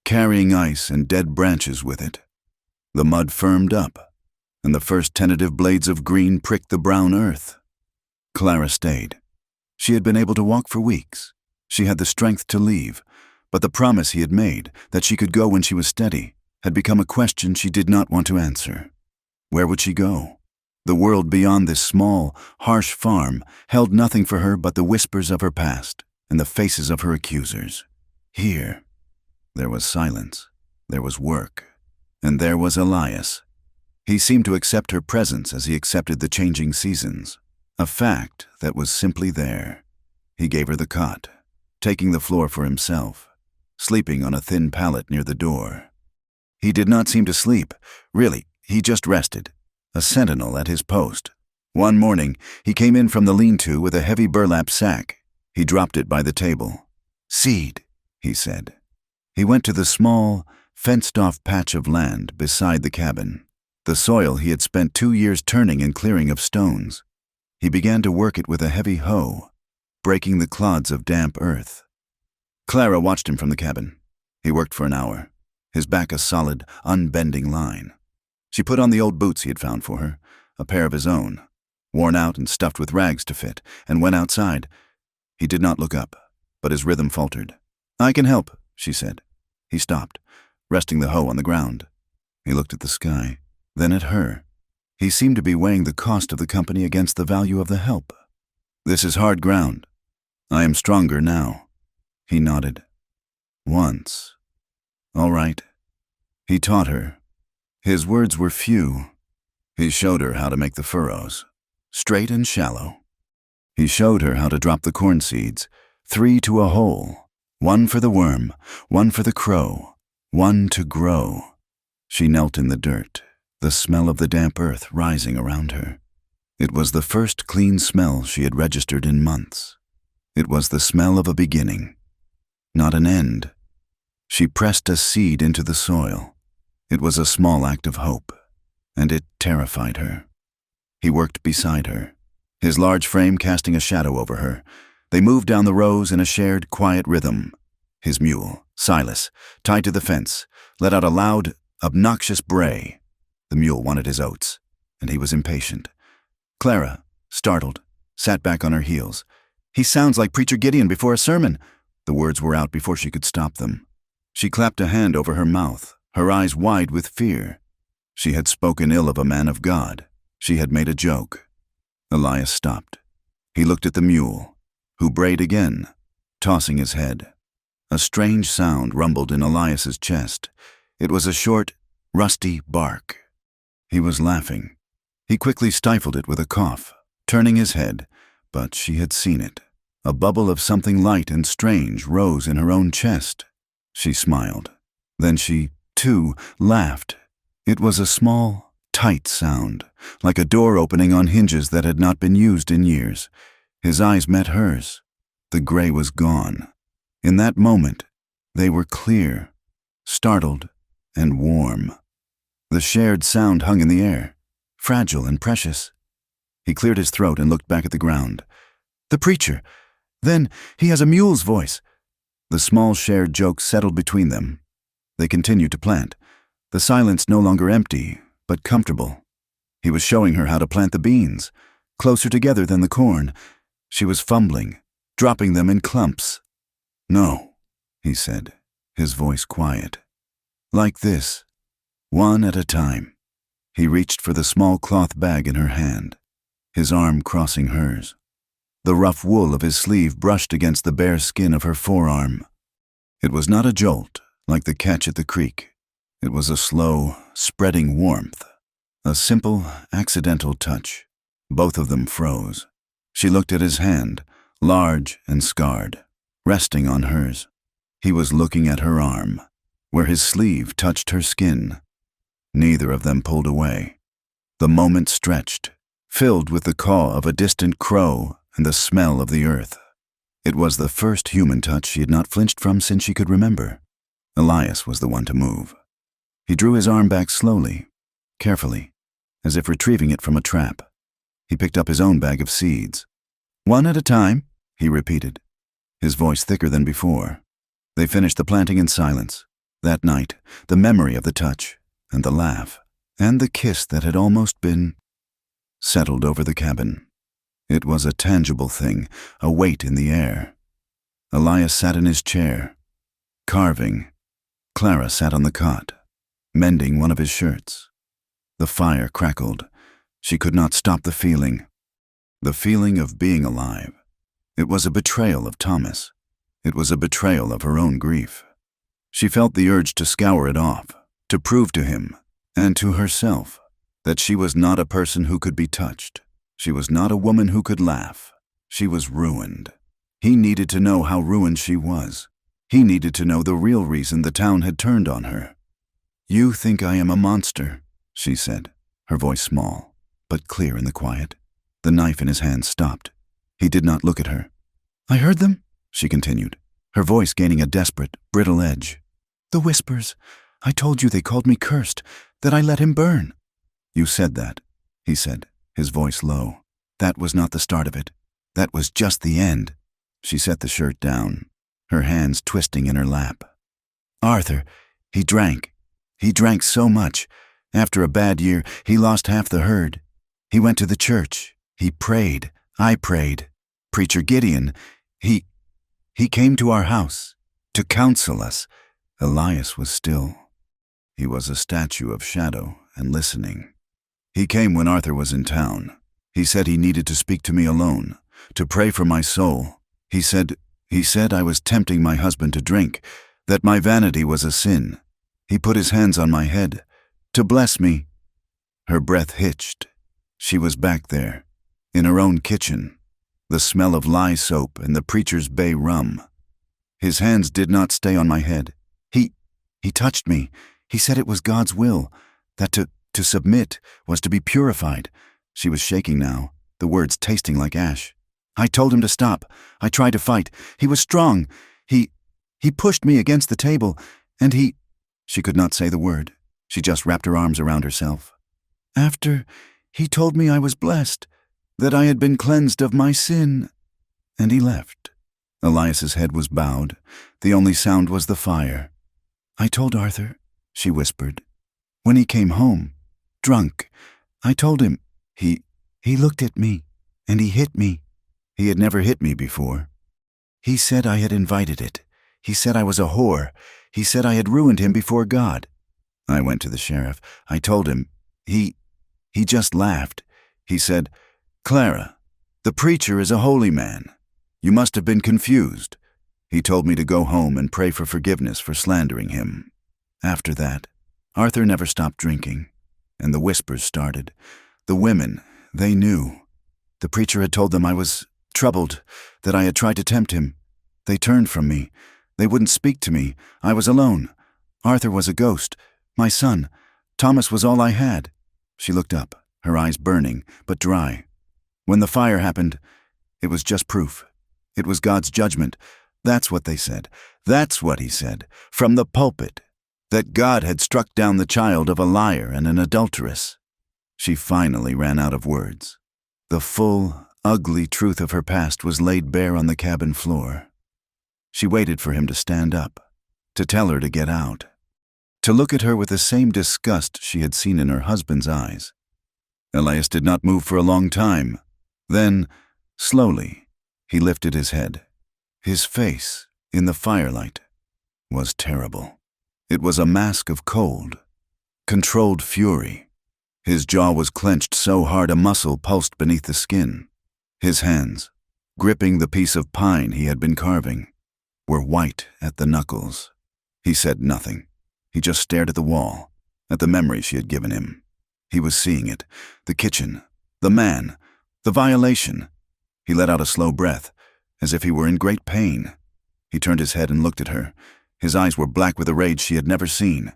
carrying ice and dead branches with it. The mud firmed up, and the first tentative blades of green pricked the brown earth. Clara stayed. She had been able to walk for weeks. She had the strength to leave, but the promise he had made, that she could go when she was steady, had become a question she did not want to answer. Where would she go? The world beyond this small, harsh farm held nothing for her but the whispers of her past and the faces of her accusers. Here, there was silence, there was work, and there was Elias. He seemed to accept her presence as he accepted the changing seasons, a fact that was simply there. He gave her the cot, taking the floor for himself, sleeping on a thin pallet near the door. He did not seem to sleep. Really, he just rested, a sentinel at his post. One morning, he came in from the lean-to with a heavy burlap sack. He dropped it by the table. "Seed," he said. He went to the small, fenced-off patch of land beside the cabin, the soil he had spent 2 years turning and clearing of stones. He began to work it with a heavy hoe, breaking the clods of damp earth. Clara watched him from the cabin. He worked for an hour, his back a solid, unbending line. She put on the old boots he had found for her, a pair of his own, worn out and stuffed with rags to fit, and went outside. He did not look up, but his rhythm faltered. "I can help," she said. He stopped, resting the hoe on the ground. He looked at the sky, then at her. He seemed to be weighing the cost of the company against the value of the help. "This is hard ground. I am stronger now." He nodded. "Once. All right." He taught her. His words were few. He showed her how to make the furrows, straight and shallow. He showed her how to drop the corn seeds, 3 to a hole, 1 for the worm, 1 for the crow, 1 to grow. She knelt in the dirt, the smell of the damp earth rising around her. It was the first clean smell she had registered in months. It was the smell of a beginning, not an end. She pressed a seed into the soil. It was a small act of hope, and it terrified her. He worked beside her, his large frame casting a shadow over her. They moved down the rows in a shared, quiet rhythm. His mule, Silas, tied to the fence, let out a loud, obnoxious bray. The mule wanted his oats, and he was impatient. Clara, startled, sat back on her heels. "He sounds like Preacher Gideon before a sermon." The words were out before she could stop them. She clapped a hand over her mouth, her eyes wide with fear. She had spoken ill of a man of God. She had made a joke. Elias stopped. He looked at the mule, who brayed again, tossing his head. A strange sound rumbled in Elias's chest. It was a short, rusty bark. He was laughing. He quickly stifled it with a cough, turning his head, but she had seen it. A bubble of something light and strange rose in her own chest. She smiled. Then she, too, laughed. It was a small, tight sound, like a door opening on hinges that had not been used in years. His eyes met hers. The gray was gone. In that moment, they were clear, startled, and warm. The shared sound hung in the air, fragile and precious. He cleared his throat and looked back at the ground. "The preacher! Then he has a mule's voice." The small shared joke settled between them. They continued to plant, the silence no longer empty, but comfortable. He was showing her how to plant the beans, closer together than the corn. She was fumbling, dropping them in clumps. "No," he said, his voice quiet. "Like this, one at a time." He reached for the small cloth bag in her hand, his arm crossing hers. The rough wool of his sleeve brushed against the bare skin of her forearm. It was not a jolt, like the catch at the creek. It was a slow, spreading warmth, a simple, accidental touch. Both of them froze. She looked at his hand, large and scarred, resting on hers. He was looking at her arm, where his sleeve touched her skin. Neither of them pulled away. The moment stretched, filled with the caw of a distant crow and the smell of the earth. It was the first human touch she had not flinched from since she could remember. Elias was the one to move. He drew his arm back slowly, carefully, as if retrieving it from a trap. He picked up his own bag of seeds. "One at a time," he repeated, his voice thicker than before. They finished the planting in silence. That night, the memory of the touch, and the laugh, and the kiss that had almost been, settled over the cabin. It was a tangible thing, a weight in the air. Elias sat in his chair, carving. Clara sat on the cot, mending one of his shirts. The fire crackled. She could not stop the feeling of being alive. It was a betrayal of Thomas. It was a betrayal of her own grief. She felt the urge to scour it off, to prove to him, and to herself, that she was not a person who could be touched. She was not a woman who could laugh. She was ruined. He needed to know how ruined she was. He needed to know the real reason the town had turned on her. "You think I am a monster," she said, her voice small, but clear in the quiet. The knife in his hand stopped. He did not look at her. "I heard them," she continued, her voice gaining a desperate, brittle edge. "The whispers. I told you they called me cursed, that I let him burn." "You said that," he said, his voice low. "That was not the start of it. That was just the end." She set the shirt down, her hands twisting in her lap. "Arthur, he drank. He drank so much. After a bad year, he lost half the herd. He went to the church. He prayed. I prayed. Preacher Gideon, he came to our house to counsel us." Elias was still. He was a statue of shadow and listening. "He came when Arthur was in town. He said he needed to speak to me alone, to pray for my soul. He said I was tempting my husband to drink, that my vanity was a sin. He put his hands on my head, to bless me." Her breath hitched. She was back there, in her own kitchen, the smell of lye soap and the preacher's bay rum. "His hands did not stay on my head. He touched me. He said it was God's will, that to submit was to be purified." She was shaking now, the words tasting like ash. "I told him to stop. I tried to fight. He was strong. He pushed me against the table, and he—" She could not say the word. She just wrapped her arms around herself. "After, he told me I was blessed, that I had been cleansed of my sin." And he left. Elias's head was bowed. The only sound was the fire. "I told Arthur," she whispered. "When he came home, drunk, I told him. He looked at me, and he hit me. He had never hit me before. He said I had invited it. He said I was a whore. He said I had ruined him before God. I went to the sheriff. I told him. He just laughed. He said, 'Clara, the preacher is a holy man. You must have been confused.' He told me to go home and pray for forgiveness for slandering him." After that, Arthur never stopped drinking, and the whispers started. The women, they knew. The preacher had told them I was troubled, that I had tried to tempt him. They turned from me. They wouldn't speak to me. I was alone. Arthur was a ghost. My son, Thomas, was all I had. She looked up, her eyes burning, but dry. "When the fire happened, it was just proof. It was God's judgment. That's what they said. That's what he said, from the pulpit, that God had struck down the child of a liar and an adulteress." She finally ran out of words. The full, ugly truth of her past was laid bare on the cabin floor. She waited for him to stand up, to tell her to get out, to look at her with the same disgust she had seen in her husband's eyes. Elias did not move for a long time. Then, slowly, he lifted his head. His face, in the firelight, was terrible. It was a mask of cold, controlled fury. His jaw was clenched so hard a muscle pulsed beneath the skin. His hands, gripping the piece of pine he had been carving, were white at the knuckles. He said nothing. He just stared at the wall, at the memory she had given him. He was seeing it, the kitchen, the man, the violation. He let out a slow breath, as if he were in great pain. He turned his head and looked at her. His eyes were black with a rage she had never seen.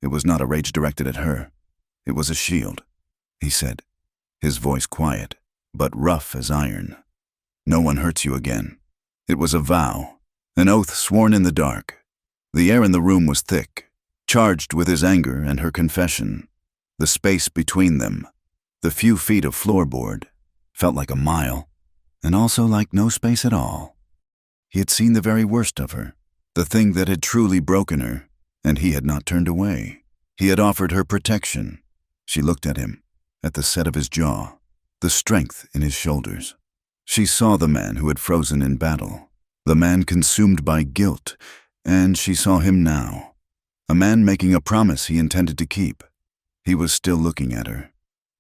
It was not a rage directed at her. It was a shield, he said, his voice quiet, but rough as iron. "No one hurts you again." It was a vow, an oath sworn in the dark. The air in the room was thick, charged with his anger and her confession. The space between them, the few feet of floorboard, felt like a mile, and also like no space at all. He had seen the very worst of her, the thing that had truly broken her, and he had not turned away. He had offered her protection. She looked at him, at the set of his jaw, the strength in his shoulders. She saw the man who had frozen in battle, the man consumed by guilt, and she saw him now, a man making a promise he intended to keep. He was still looking at her.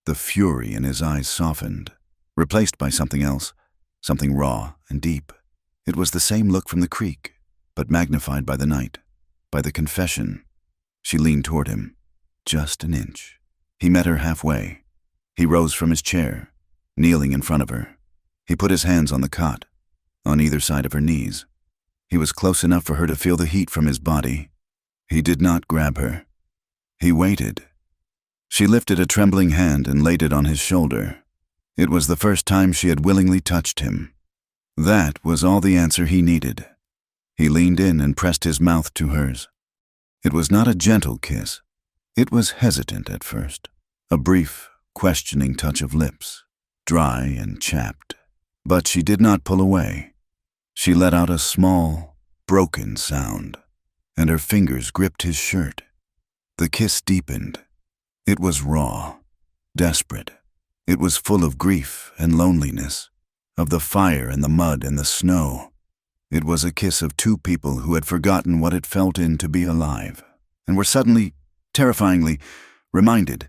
The fury in his eyes softened, replaced by something else, something raw and deep. It was the same look from the creek, but magnified by the night, by the confession. She leaned toward him, just an inch. He met her halfway. He rose from his chair, kneeling in front of her. He put his hands on the cot, on either side of her knees. He was close enough for her to feel the heat from his body. He did not grab her. He waited. She lifted a trembling hand and laid it on his shoulder. It was the first time she had willingly touched him. That was all the answer he needed. He leaned in and pressed his mouth to hers. It was not a gentle kiss. It was hesitant at first, a brief, questioning touch of lips, dry and chapped. But she did not pull away. She let out a small, broken sound, and her fingers gripped his shirt. The kiss deepened. It was raw, desperate. It was full of grief and loneliness, of the fire and the mud and the snow. It was a kiss of two people who had forgotten what it felt in to be alive, and were suddenly, terrifyingly, reminded.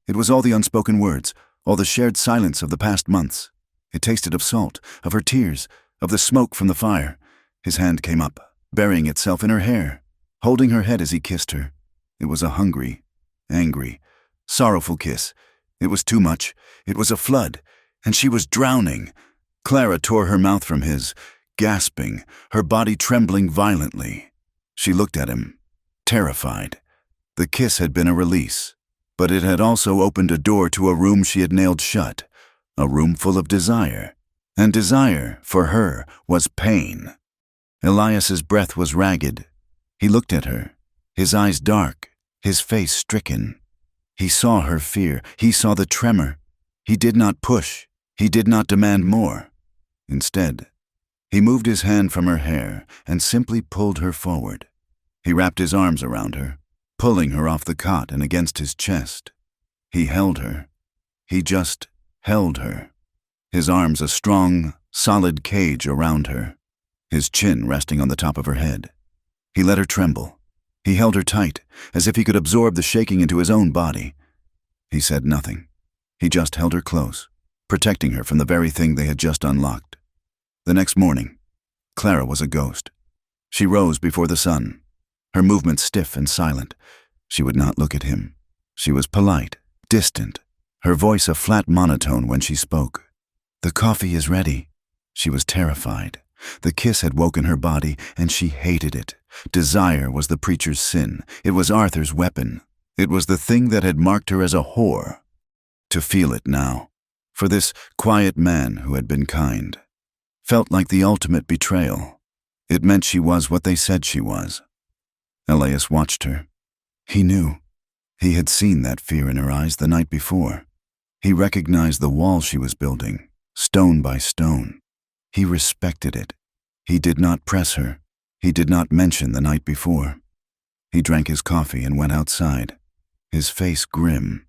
It was all the unspoken words, all the shared silence of the past months. It tasted of salt, of her tears, of the smoke from the fire. His hand came up, burying itself in her hair, holding her head as he kissed her. It was a hungry, angry, sorrowful kiss. It was too much. It was a flood, and she was drowning. Clara tore her mouth from his, gasping, her body trembling violently. She looked at him, terrified. The kiss had been a release, but it had also opened a door to a room she had nailed shut, a room full of desire. And desire, for her, was pain. Elias's breath was ragged. He looked at her, his eyes dark, his face stricken. He saw her fear. He saw the tremor. He did not push. He did not demand more. Instead, he moved his hand from her hair and simply pulled her forward. He wrapped his arms around her, pulling her off the cot and against his chest. He held her. He just held her. His arms a strong, solid cage around her, his chin resting on the top of her head. He let her tremble. He held her tight, as if he could absorb the shaking into his own body. He said nothing. He just held her close, protecting her from the very thing they had just unlocked. The next morning, Clara was a ghost. She rose before the sun, her movements stiff and silent. She would not look at him. She was polite, distant, her voice a flat monotone when she spoke. "The coffee is ready." She was terrified. The kiss had woken her body, and she hated it. Desire was the preacher's sin. It was Arthur's weapon. It was the thing that had marked her as a whore. To feel it now, for this quiet man who had been kind, felt like the ultimate betrayal. It meant she was what they said she was. Elias watched her. He knew. He had seen that fear in her eyes the night before. He recognized the wall she was building, stone by stone. He respected it. He did not press her. He did not mention the night before. He drank his coffee and went outside, his face grim,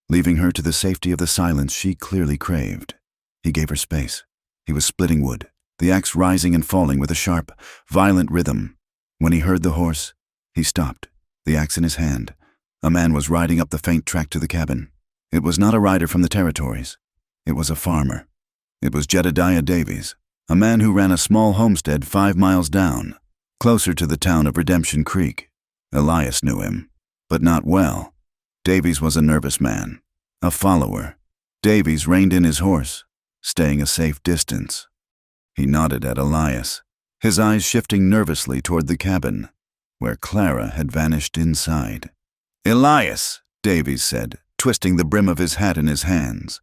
leaving her to the safety of the silence she clearly craved. He gave her space. He was splitting wood, the axe rising and falling with a sharp, violent rhythm. When he heard the horse, he stopped, the axe in his hand. A man was riding up the faint track to the cabin. It was not a rider from the territories. It was a farmer. It was Jedediah Davies, a man who ran a small homestead 5 miles down, closer to the town of Redemption Creek. Elias knew him, but not well. Davies was a nervous man, a follower. Davies reined in his horse, staying a safe distance. He nodded at Elias, his eyes shifting nervously toward the cabin, where Clara had vanished inside. "Elias," Davies said, twisting the brim of his hat in his hands.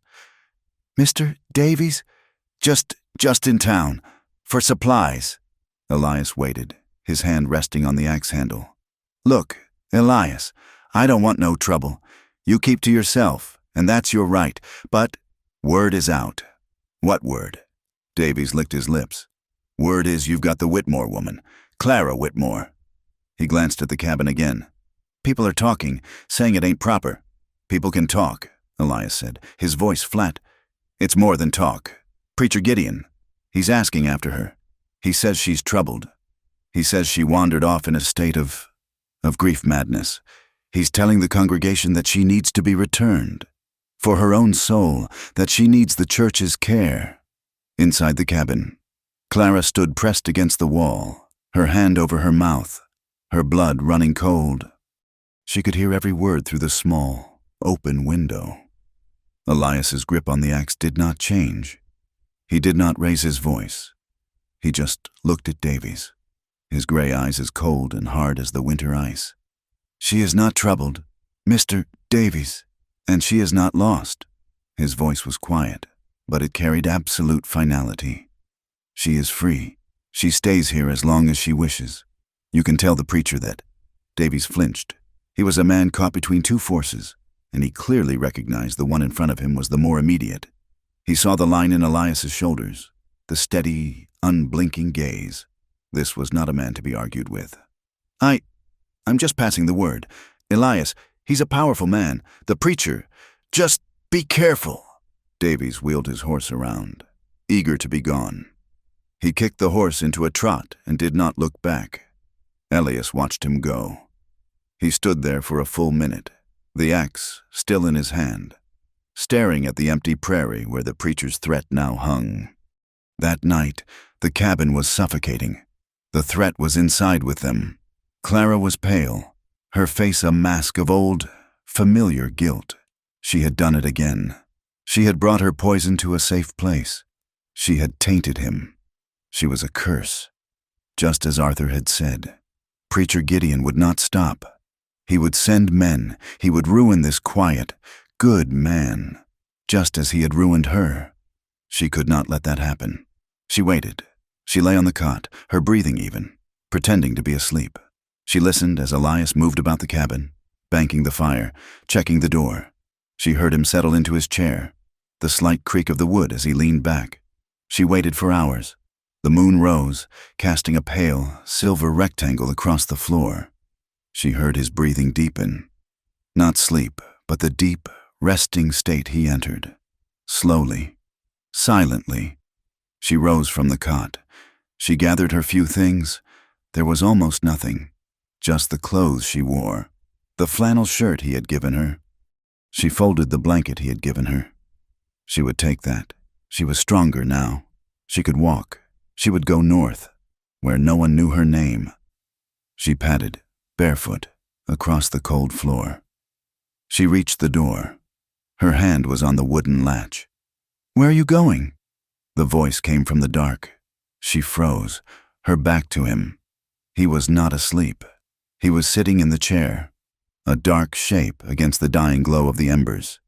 "Mr. Davies? Just in town, for supplies." Elias waited, his hand resting on the axe handle. "Look, Elias, I don't want no trouble. You keep to yourself, and that's your right, but word is out." "What word?" Davies licked his lips. "Word is you've got the Whitmore woman, Clara Whitmore." He glanced at the cabin again. "People are talking, saying it ain't proper." "People can talk," Elias said, his voice flat. "It's more than talk. Preacher Gideon, he's asking after her. He says she's troubled. He says she wandered off in a state of grief madness. He's telling the congregation that she needs to be returned. For her own soul, that she needs the church's care." Inside the cabin, Clara stood pressed against the wall, her hand over her mouth, her blood running cold. She could hear every word through the small, open window. Elias's grip on the axe did not change. He did not raise his voice. He just looked at Davies, his gray eyes as cold and hard as the winter ice. "She is not troubled, Mr. Davies, and she is not lost." His voice was quiet, but it carried absolute finality. "She is free. She stays here as long as she wishes. You can tell the preacher that." Davies flinched. He was a man caught between two forces, and he clearly recognized the one in front of him was the more immediate. He saw the line in Elias's shoulders, the steady, unblinking gaze. This was not a man to be argued with. I'm just passing the word. Elias, he's a powerful man. The preacher, just be careful." Davies wheeled his horse around, eager to be gone. He kicked the horse into a trot and did not look back. Elias watched him go. He stood there for a full minute, the axe still in his hand, staring at the empty prairie where the preacher's threat now hung. That night, the cabin was suffocating. The threat was inside with them. Clara was pale, her face a mask of old, familiar guilt. She had done it again. She had brought her poison to a safe place. She had tainted him. She was a curse. Just as Arthur had said, Preacher Gideon would not stop. He would send men. He would ruin this quiet, good man, just as he had ruined her. She could not let that happen. She waited. She lay on the cot, her breathing even, pretending to be asleep. She listened as Elias moved about the cabin, banking the fire, checking the door. She heard him settle into his chair, the slight creak of the wood as he leaned back. She waited for hours. The moon rose, casting a pale, silver rectangle across the floor. She heard his breathing deepen. Not sleep, but the deep, resting state he entered. Slowly, silently. She rose from the cot. She gathered her few things. There was almost nothing. Just the clothes she wore, the flannel shirt he had given her. She folded the blanket he had given her. She would take that. She was stronger now. She could walk. She would go north, where no one knew her name. She padded, barefoot, across the cold floor. She reached the door. Her hand was on the wooden latch. "Where are you going?" The voice came from the dark. She froze, her back to him. He was not asleep. He was sitting in the chair, a dark shape against the dying glow of the embers.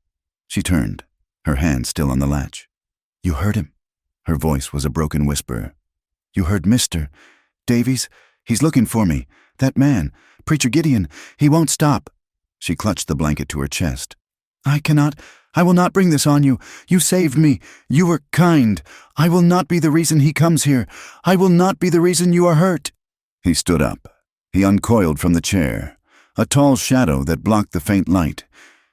She turned, her hand still on the latch. "You heard him?" Her voice was a broken whisper. "You heard Mr. Davies? He's looking for me. That man, Preacher Gideon, he won't stop." She clutched the blanket to her chest. I will not bring this on you. You saved me. You were kind. I will not be the reason he comes here. I will not be the reason you are hurt." He stood up. He uncoiled from the chair, a tall shadow that blocked the faint light.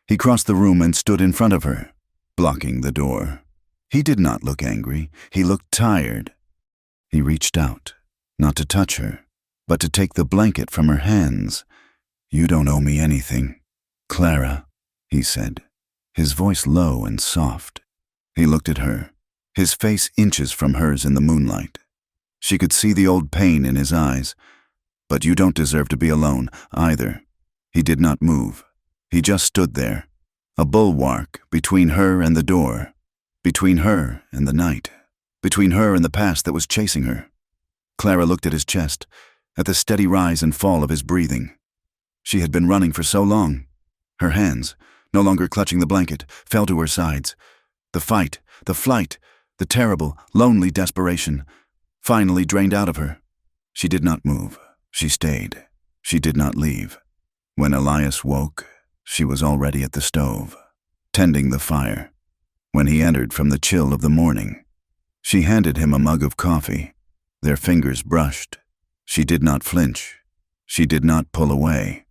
He crossed the room and stood in front of her, blocking the door. He did not look angry. He looked tired. He reached out, not to touch her, but to take the blanket from her hands. "You don't owe me anything, Clara," he said, his voice low and soft. He looked at her, his face inches from hers in the moonlight. She could see the old pain in his eyes. "But you don't deserve to be alone, either." He did not move. He just stood there, a bulwark between her and the door, between her and the night, between her and the past that was chasing her. Clara looked at his chest, at the steady rise and fall of his breathing. She had been running for so long. Her hands, no longer clutching the blanket, fell to her sides. The fight, the flight, the terrible, lonely desperation finally drained out of her. She did not move. She stayed. She did not leave. When Elias woke, she was already at the stove, tending the fire. When he entered from the chill of the morning, she handed him a mug of coffee. Their fingers brushed. She did not flinch. She did not pull away.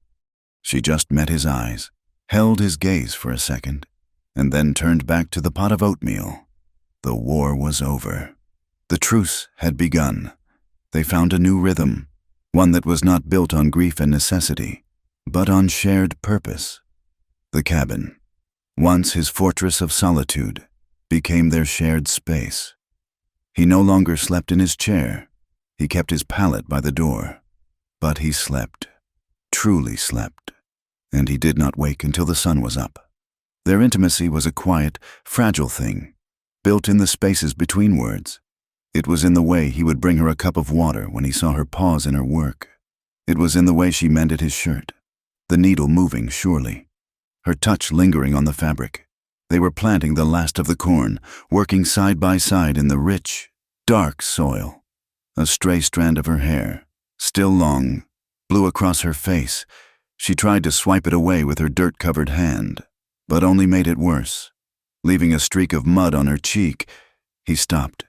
She just met his eyes, held his gaze for a second, and then turned back to the pot of oatmeal. The war was over. The truce had begun. They found a new rhythm, one that was not built on grief and necessity, but on shared purpose. The cabin, once his fortress of solitude, became their shared space. He no longer slept in his chair. He kept his pallet by the door. But he slept, truly slept, and he did not wake until the sun was up. Their intimacy was a quiet, fragile thing, built in the spaces between words. It was in the way he would bring her a cup of water when he saw her pause in her work. It was in the way she mended his shirt, the needle moving surely, her touch lingering on the fabric. They were planting the last of the corn, working side by side in the rich, dark soil. A stray strand of her hair, still long, blew across her face. She tried to swipe it away with her dirt-covered hand, but only made it worse. Leaving a streak of mud on her cheek, he stopped.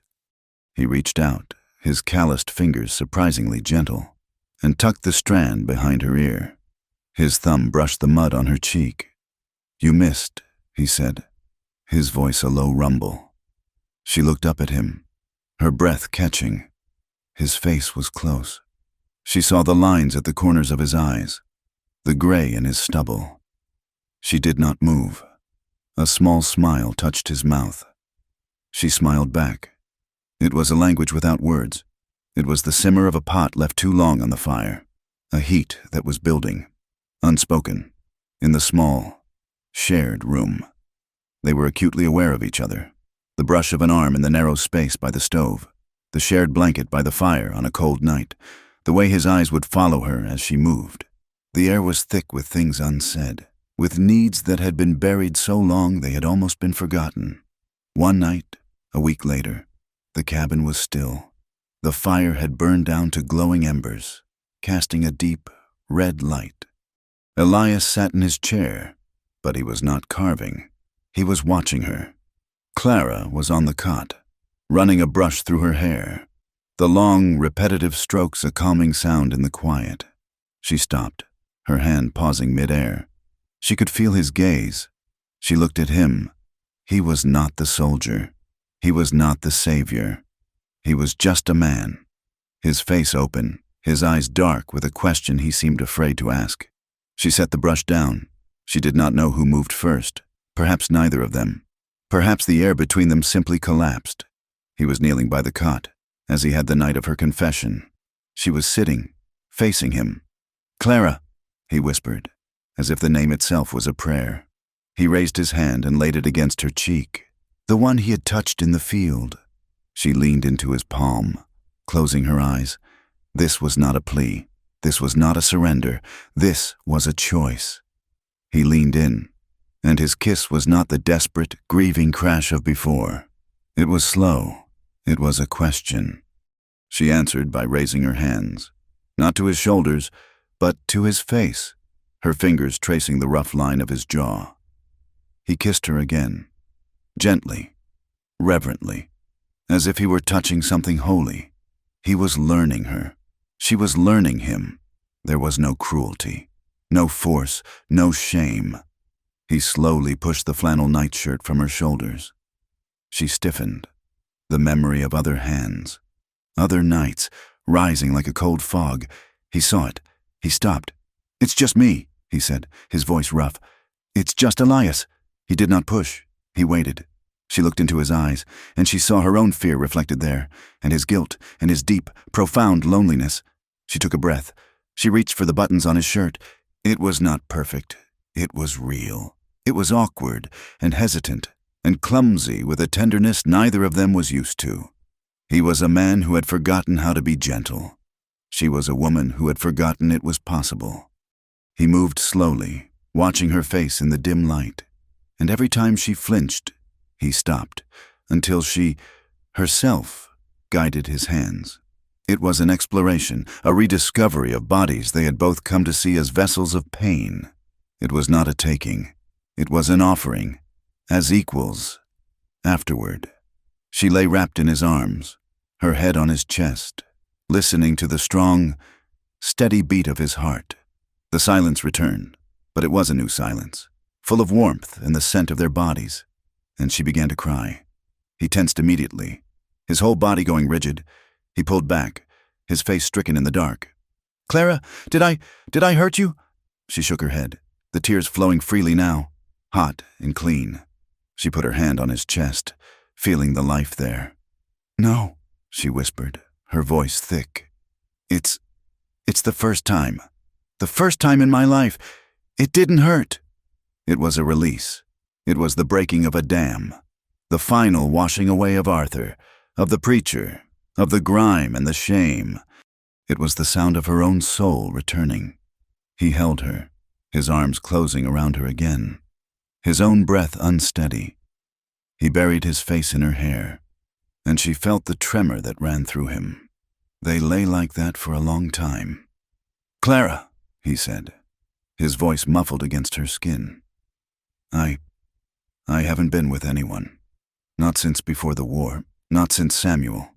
He reached out, his calloused fingers surprisingly gentle, and tucked the strand behind her ear. His thumb brushed the mud on her cheek. "You missed," he said, his voice a low rumble. She looked up at him, her breath catching. His face was close. She saw the lines at the corners of his eyes, the gray in his stubble. She did not move. A small smile touched his mouth. She smiled back. It was a language without words. It was the simmer of a pot left too long on the fire, a heat that was building, unspoken, in the small, shared room. They were acutely aware of each other. The brush of an arm in the narrow space by the stove, the shared blanket by the fire on a cold night, the way his eyes would follow her as she moved. The air was thick with things unsaid, with needs that had been buried so long they had almost been forgotten. One night, a week later, the cabin was still. The fire had burned down to glowing embers, casting a deep, red light. Elias sat in his chair, but he was not carving. He was watching her. Clara was on the cot, running a brush through her hair, the long, repetitive strokes a calming sound in the quiet. She stopped, her hand pausing mid-air. She could feel his gaze. She looked at him. He was not the soldier. He was not the savior. He was just a man, his face open, his eyes dark with a question he seemed afraid to ask. She set the brush down. She did not know who moved first. Perhaps neither of them. Perhaps the air between them simply collapsed. He was kneeling by the cot, as he had the night of her confession. She was sitting, facing him. "Clara," he whispered, as if the name itself was a prayer. He raised his hand and laid it against her cheek, the one he had touched in the field. She leaned into his palm, closing her eyes. This was not a plea. This was not a surrender. This was a choice. He leaned in, and his kiss was not the desperate, grieving crash of before. It was slow. It was a question. She answered by raising her hands, not to his shoulders, but to his face, her fingers tracing the rough line of his jaw. He kissed her again, gently, reverently, as if he were touching something holy. He was learning her. She was learning him. There was no cruelty, no force, no shame. He slowly pushed the flannel nightshirt from her shoulders. She stiffened, the memory of other hands, other nights, rising like a cold fog. He saw it. He stopped. "It's just me," he said, his voice rough. "It's just Elias." He did not push. He waited. She looked into his eyes, and she saw her own fear reflected there, and his guilt, and his deep, profound loneliness. She took a breath. She reached for the buttons on his shirt. It was not perfect. It was real. It was awkward, and hesitant, and clumsy with a tenderness neither of them was used to. He was a man who had forgotten how to be gentle. She was a woman who had forgotten it was possible. He moved slowly, watching her face in the dim light, and every time she flinched, he stopped, until she, herself, guided his hands. It was an exploration, a rediscovery of bodies they had both come to see as vessels of pain. It was not a taking. It was an offering, as equals. Afterward, she lay wrapped in his arms, her head on his chest, listening to the strong, steady beat of his heart. The silence returned, but it was a new silence, full of warmth and the scent of their bodies, and she began to cry. He tensed immediately, his whole body going rigid. He pulled back, his face stricken in the dark. "Clara, did I hurt you?" She shook her head, the tears flowing freely now, hot and clean. She put her hand on his chest, feeling the life there. No, she whispered, her voice thick. It's the first time. The first time in my life. It didn't hurt. It was a release. It was the breaking of a dam. The final washing away of Arthur, of the preacher, of the grime and the shame. It was the sound of her own soul returning. He held her, his arms closing around her again, his own breath unsteady. He buried his face in her hair, and she felt the tremor that ran through him. They lay like that for a long time. "Clara," he said, his voice muffled against her skin. I haven't been with anyone. Not since before the war, not since Samuel."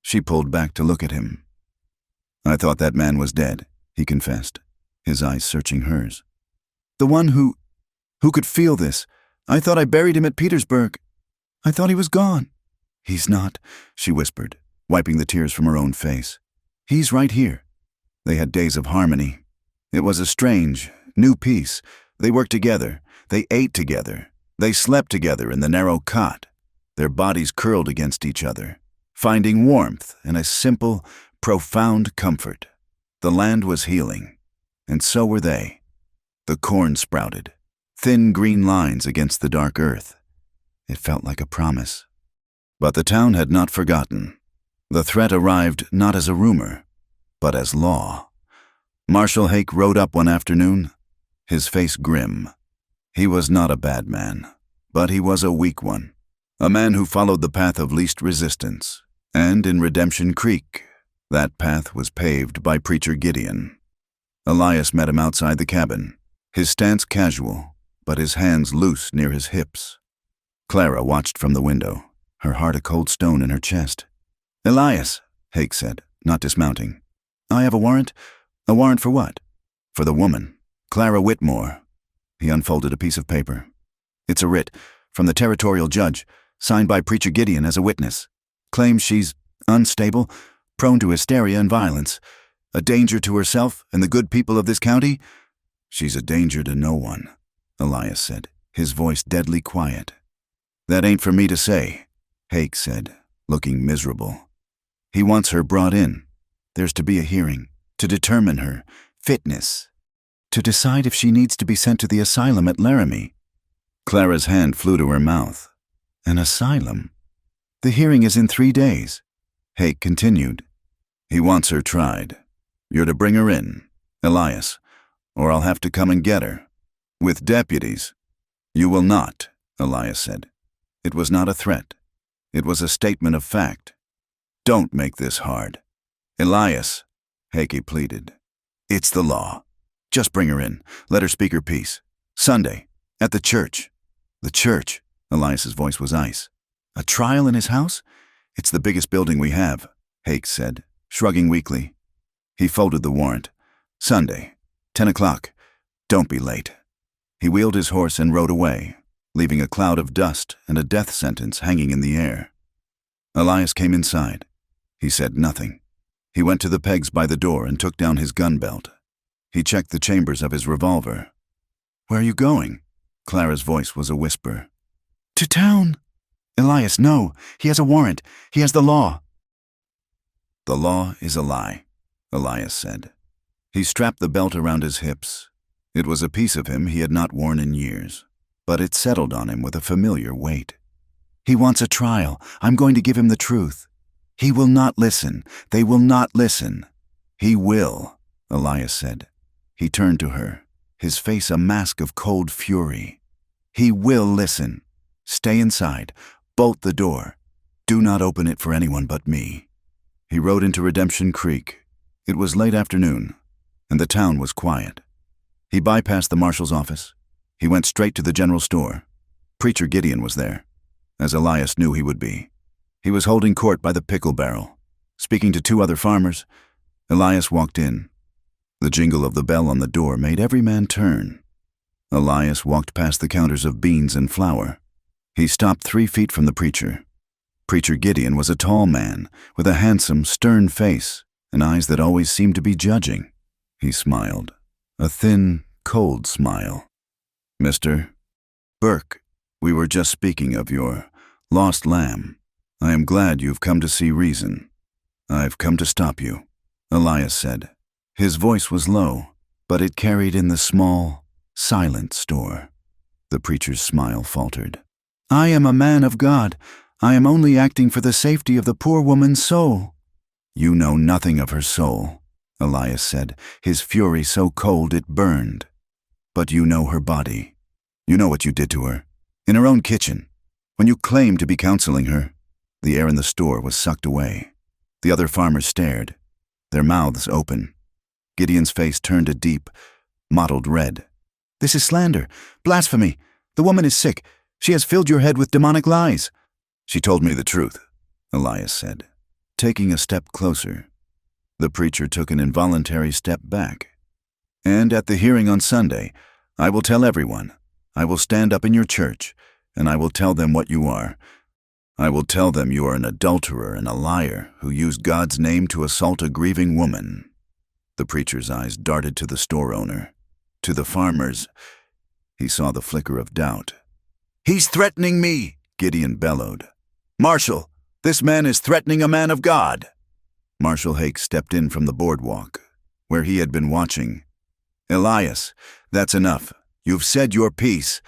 She pulled back to look at him. "I thought that man was dead," he confessed, his eyes searching hers. "The one who could feel this. I thought I buried him at Petersburg. I thought he was gone." "He's not," she whispered, wiping the tears from her own face. "He's right here." They had days of harmony. It was a strange, new peace. They worked together. They ate together. They slept together in the narrow cot, their bodies curled against each other, finding warmth and a simple, profound comfort. The land was healing, and so were they. The corn sprouted, thin green lines against the dark earth. It felt like a promise. But the town had not forgotten. The threat arrived not as a rumor, but as law. Marshal Hake rode up one afternoon, his face grim. He was not a bad man, but he was a weak one, a man who followed the path of least resistance. And in Redemption Creek, that path was paved by Preacher Gideon. Elias met him outside the cabin, his stance casual, but his hands loose near his hips. Clara watched from the window, her heart a cold stone in her chest. "Elias," Hake said, not dismounting. "I have a warrant." "A warrant for what?" "For the woman, Clara Whitmore." He unfolded a piece of paper. "It's a writ from the territorial judge, signed by Preacher Gideon as a witness. Claims she's unstable, prone to hysteria and violence, a danger to herself and the good people of this county." "She's a danger to no one," Elias said, his voice deadly quiet. "That ain't for me to say," Hake said, looking miserable. "He wants her brought in. There's to be a hearing, to determine her fitness, to decide if she needs to be sent to the asylum at Laramie." Clara's hand flew to her mouth. "An asylum? The hearing is in 3 days." Hake continued. "He wants her tried. You're to bring her in, Elias, or I'll have to come and get her. With deputies." "You will not," Elias said. It was not a threat. It was a statement of fact. "Don't make this hard." "Elias," Hake pleaded. "It's the law. Just bring her in. Let her speak her piece. Sunday, at the church." "The church?" Elias's voice was ice. "A trial in his house? It's the biggest building we have," Hake said, shrugging weakly. He folded the warrant. "Sunday, 10 o'clock. Don't be late." He wheeled his horse and rode away, leaving a cloud of dust and a death sentence hanging in the air. Elias came inside. He said nothing. He went to the pegs by the door and took down his gun belt. He checked the chambers of his revolver. "Where are you going?" Clara's voice was a whisper. "To town." "Elias, no. He has a warrant. He has the law." "The law is a lie," Elias said. He strapped the belt around his hips. It was a piece of him he had not worn in years, but it settled on him with a familiar weight. "He wants a trial. I'm going to give him the truth." "He will not listen. They will not listen." "He will," Elias said. He turned to her, his face a mask of cold fury. "He will listen. Stay inside. Bolt the door. Do not open it for anyone but me." He rode into Redemption Creek. It was late afternoon, and the town was quiet. He bypassed the marshal's office. He went straight to the general store. Preacher Gideon was there, as Elias knew he would be. He was holding court by the pickle barrel, speaking to 2 other farmers. Elias walked in. The jingle of the bell on the door made every man turn. Elias walked past the counters of beans and flour. He stopped 3 feet from the preacher. Preacher Gideon was a tall man with a handsome, stern face and eyes that always seemed to be judging. He smiled, a thin, cold smile. "Mr. Burke, we were just speaking of your lost lamb." I am glad you've come to see reason. I've come to stop you, Elias said. His voice was low, but it carried in the small, silent store. The preacher's smile faltered. I am a man of God. I am only acting for the safety of the poor woman's soul. You know nothing of her soul, Elias said, his fury so cold it burned. But you know her body. You know what you did to her. In her own kitchen. When you claimed to be counseling her. The air in the store was sucked away. The other farmers stared, their mouths open. Gideon's face turned a deep, mottled red. This is slander, blasphemy. The woman is sick. She has filled your head with demonic lies. She told me the truth, Elias said, taking a step closer. The preacher took an involuntary step back. And at the hearing on Sunday, I will tell everyone. I will stand up in your church, and I will tell them what you are. I will tell them you are an adulterer and a liar who used God's name to assault a grieving woman. The preacher's eyes darted to the store owner, to the farmers. He saw the flicker of doubt. He's threatening me, Gideon bellowed. Marshal, this man is threatening a man of God. Marshal Hake stepped in from the boardwalk, where he had been watching. Elias, that's enough. You've said your piece.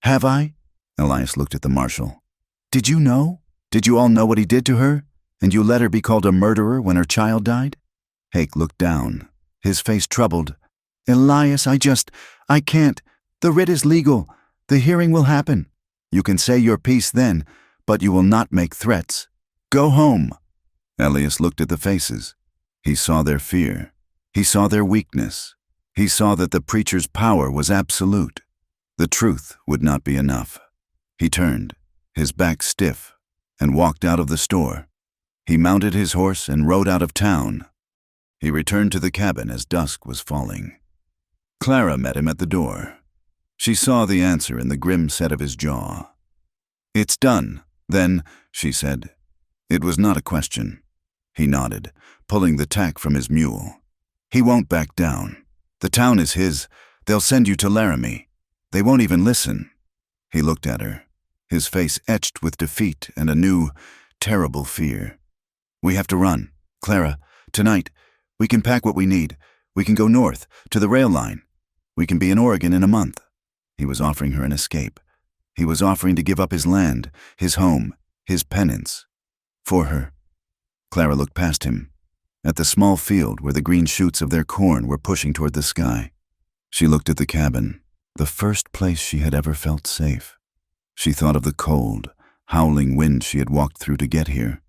Have I? Elias looked at the marshal. Did you know? Did you all know what he did to her? And you let her be called a murderer when her child died? Hake looked down, his face troubled. Elias, I can't. The writ is legal. The hearing will happen. You can say your piece then, but you will not make threats. Go home. Elias looked at the faces. He saw their fear. He saw their weakness. He saw that the preacher's power was absolute. The truth would not be enough. He turned, his back stiff, and walked out of the store. He mounted his horse and rode out of town. He returned to the cabin as dusk was falling. Clara met him at the door. She saw the answer in the grim set of his jaw. It's done, then, she said. It was not a question. He nodded, pulling the tack from his mule. He won't back down. The town is his. They'll send you to Laramie. They won't even listen. He looked at her, his face etched with defeat and a new, terrible fear. We have to run. Clara, tonight, we can pack what we need. We can go north, to the rail line. We can be in Oregon in a month. He was offering her an escape. He was offering to give up his land, his home, his penance. For her. Clara looked past him, at the small field where the green shoots of their corn were pushing toward the sky. She looked at the cabin, the first place she had ever felt safe. She thought of the cold, howling wind she had walked through to get here.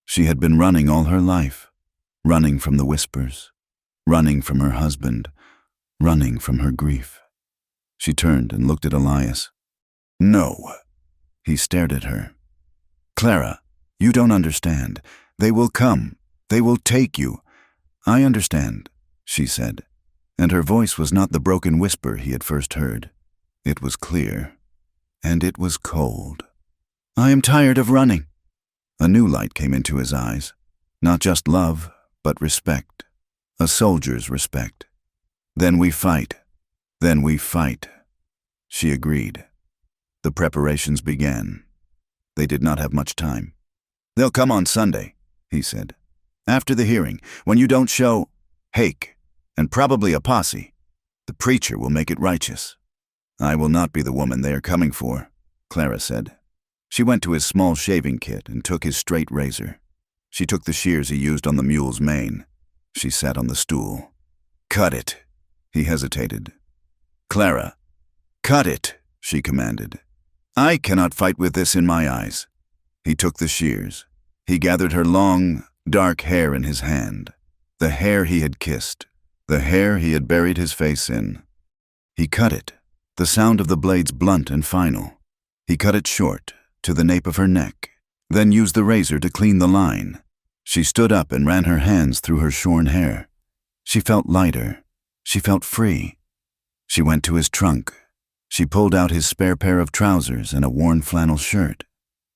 She had been running all her life, running from the whispers, running from her husband, running from her grief. She turned and looked at Elias. No. He stared at her. Clara, you don't understand. They will come. They will take you. I understand, she said, and her voice was not the broken whisper he had first heard. It was clear, and it was cold. I am tired of running. A new light came into his eyes, not just love, but respect, a soldier's respect. Then we fight. Then we fight. She agreed. The preparations began. They did not have much time. They'll come on Sunday, he said. After the hearing, when you don't show Hake, and probably a posse, the preacher will make it righteous. I will not be the woman they are coming for, Clara said. She went to his small shaving kit and took his straight razor. She took the shears he used on the mule's mane. She sat on the stool. Cut it. He hesitated. Clara, cut it, she commanded. I cannot fight with this in my eyes. He took the shears. He gathered her long, dark hair in his hand, the hair he had kissed, the hair he had buried his face in. He cut it, the sound of the blades blunt and final. He cut it short, to the nape of her neck, then used the razor to clean the line. She stood up and ran her hands through her shorn hair. She felt lighter. She felt free. She went to his trunk. She pulled out his spare pair of trousers and a worn flannel shirt.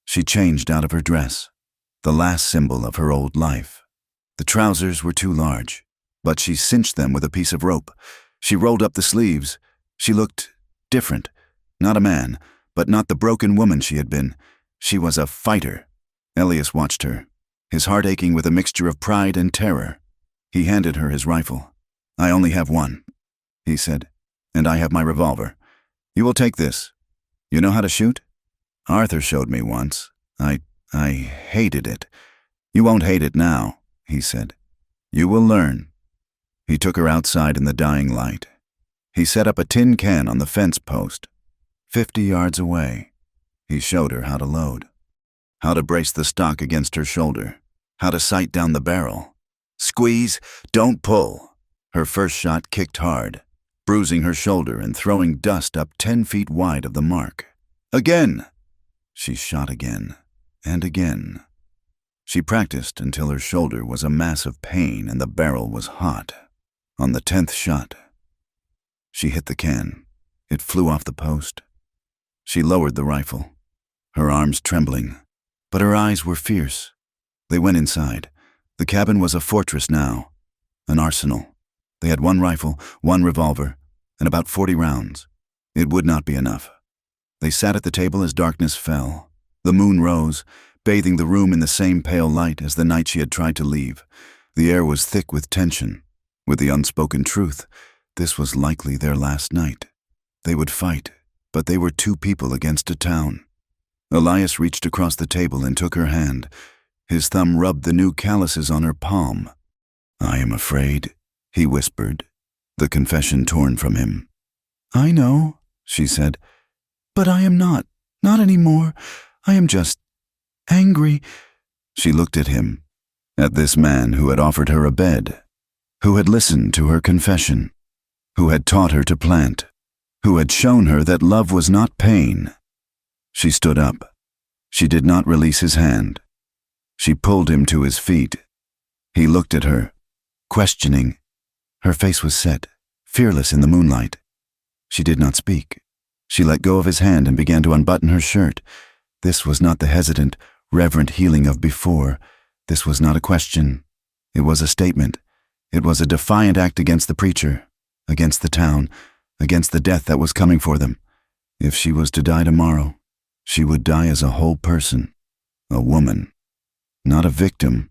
She changed out of her dress, the last symbol of her old life. The trousers were too large, but she cinched them with a piece of rope. She rolled up the sleeves. She looked different. Not a man, but not the broken woman she had been. She was a fighter. Elias watched her, his heart aching with a mixture of pride and terror. He handed her his rifle. "I only have one," he said, "and I have my revolver. You will take this. You know how to shoot? Arthur showed me once. I hated it. You won't hate it now," he said. "You will learn." He took her outside in the dying light. He set up a tin can on the fence post. 50 yards away, he showed her how to load, how to brace the stock against her shoulder, how to sight down the barrel. Squeeze, don't pull. Her first shot kicked hard, bruising her shoulder and throwing dust up 10 feet wide of the mark. Again! She shot again and again. She practiced until her shoulder was a mass of pain and the barrel was hot. On the 10th shot, she hit the can. It flew off the post. She lowered the rifle, her arms trembling, but her eyes were fierce. They went inside. The cabin was a fortress now, an arsenal. They had one rifle, one revolver, and about 40 rounds. It would not be enough. They sat at the table as darkness fell. The moon rose, bathing the room in the same pale light as the night she had tried to leave. The air was thick with tension, with the unspoken truth. This was likely their last night. They would fight, but they were 2 people against a town. Elias reached across the table and took her hand. His thumb rubbed the new calluses on her palm. "I am afraid," he whispered, the confession torn from him. "I know," she said, "but I am not anymore. I am just angry." She looked at him, at this man who had offered her a bed, who had listened to her confession, who had taught her to plant, who had shown her that love was not pain. She stood up. She did not release his hand. She pulled him to his feet. He looked at her, questioning. Her face was set, fearless in the moonlight. She did not speak. She let go of his hand and began to unbutton her shirt. This was not the hesitant, reverent healing of before. This was not a question. It was a statement. It was a defiant act against the preacher, against the town, against the death that was coming for them. If she was to die tomorrow, she would die as a whole person, a woman, not a victim.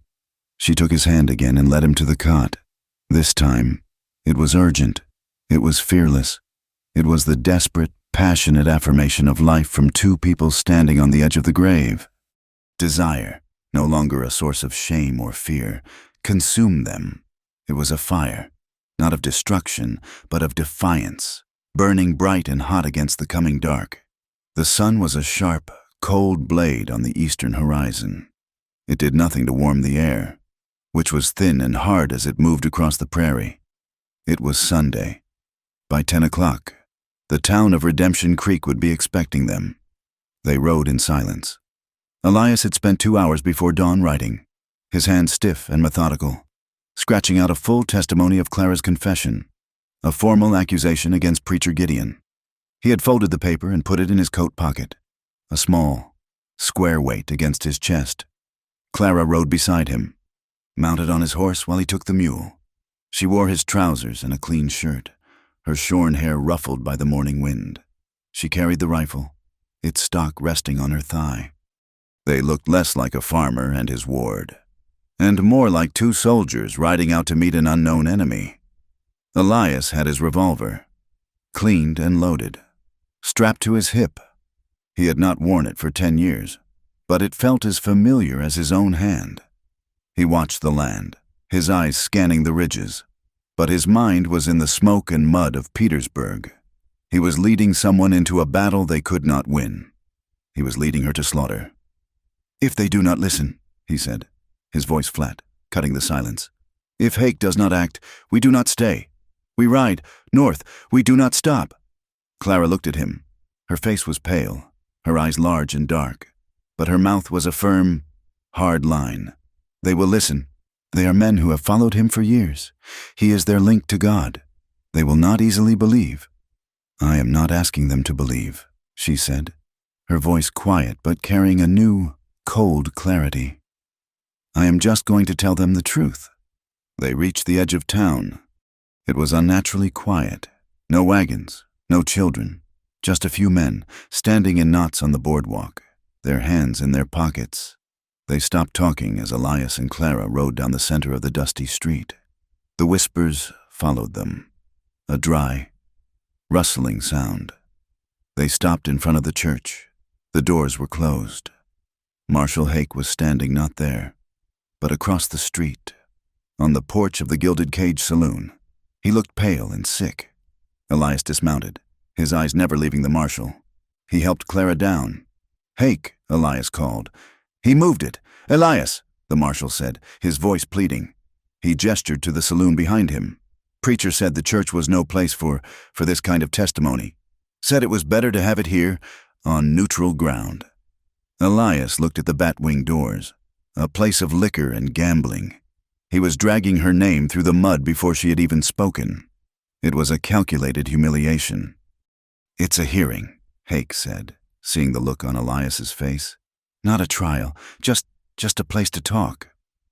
She took his hand again and led him to the cot. This time, it was urgent. It was fearless. It was the desperate, passionate affirmation of life from 2 people standing on the edge of the grave. Desire, no longer a source of shame or fear, consumed them. It was a fire, not of destruction, but of defiance, burning bright and hot against the coming dark. The sun was a sharp, cold blade on the eastern horizon. It did nothing to warm the air, which was thin and hard as it moved across the prairie. It was Sunday. By 10 o'clock, the town of Redemption Creek would be expecting them. They rode in silence. Elias had spent 2 hours before dawn writing, his hands stiff and methodical, scratching out a full testimony of Clara's confession, a formal accusation against Preacher Gideon. He had folded the paper and put it in his coat pocket, a small, square weight against his chest. Clara rode beside him, mounted on his horse while he took the mule. She wore his trousers and a clean shirt, her shorn hair ruffled by the morning wind. She carried the rifle, its stock resting on her thigh. They looked less like a farmer and his ward, and more like 2 soldiers riding out to meet an unknown enemy. Elias had his revolver, cleaned and loaded, strapped to his hip. He had not worn it for 10 years, but it felt as familiar as his own hand. He watched the land, his eyes scanning the ridges, but his mind was in the smoke and mud of Petersburg. He was leading someone into a battle they could not win. He was leading her to slaughter. "If they do not listen," he said, his voice flat, cutting the silence. "If Hake does not act, we do not stay. We ride north. We do not stop." Clara looked at him. Her face was pale, her eyes large and dark, but her mouth was a firm, hard line. "They will listen. They are men who have followed him for years. He is their link to God. They will not easily believe." "I am not asking them to believe," she said, her voice quiet but carrying a new, cold clarity. "I am just going to tell them the truth." They reached the edge of town. It was unnaturally quiet. No wagons, no children, just a few men standing in knots on the boardwalk, their hands in their pockets. They stopped talking as Elias and Clara rode down the center of the dusty street. The whispers followed them, a dry, rustling sound. They stopped in front of the church. The doors were closed. Marshal Hake was standing not there, but across the street, on the porch of the Gilded Cage Saloon. He looked pale and sick. Elias dismounted, his eyes never leaving the marshal. He helped Clara down. "Hake," Elias called. "He moved it. Elias," the marshal said, his voice pleading. He gestured to the saloon behind him. "Preacher said the church was no place for this kind of testimony. Said it was better to have it here, on neutral ground." Elias looked at the bat-wing doors, a place of liquor and gambling. He was dragging her name through the mud before she had even spoken. It was a calculated humiliation. "It's a hearing," Hake said, seeing the look on Elias's face. "Not a trial, just a place to talk."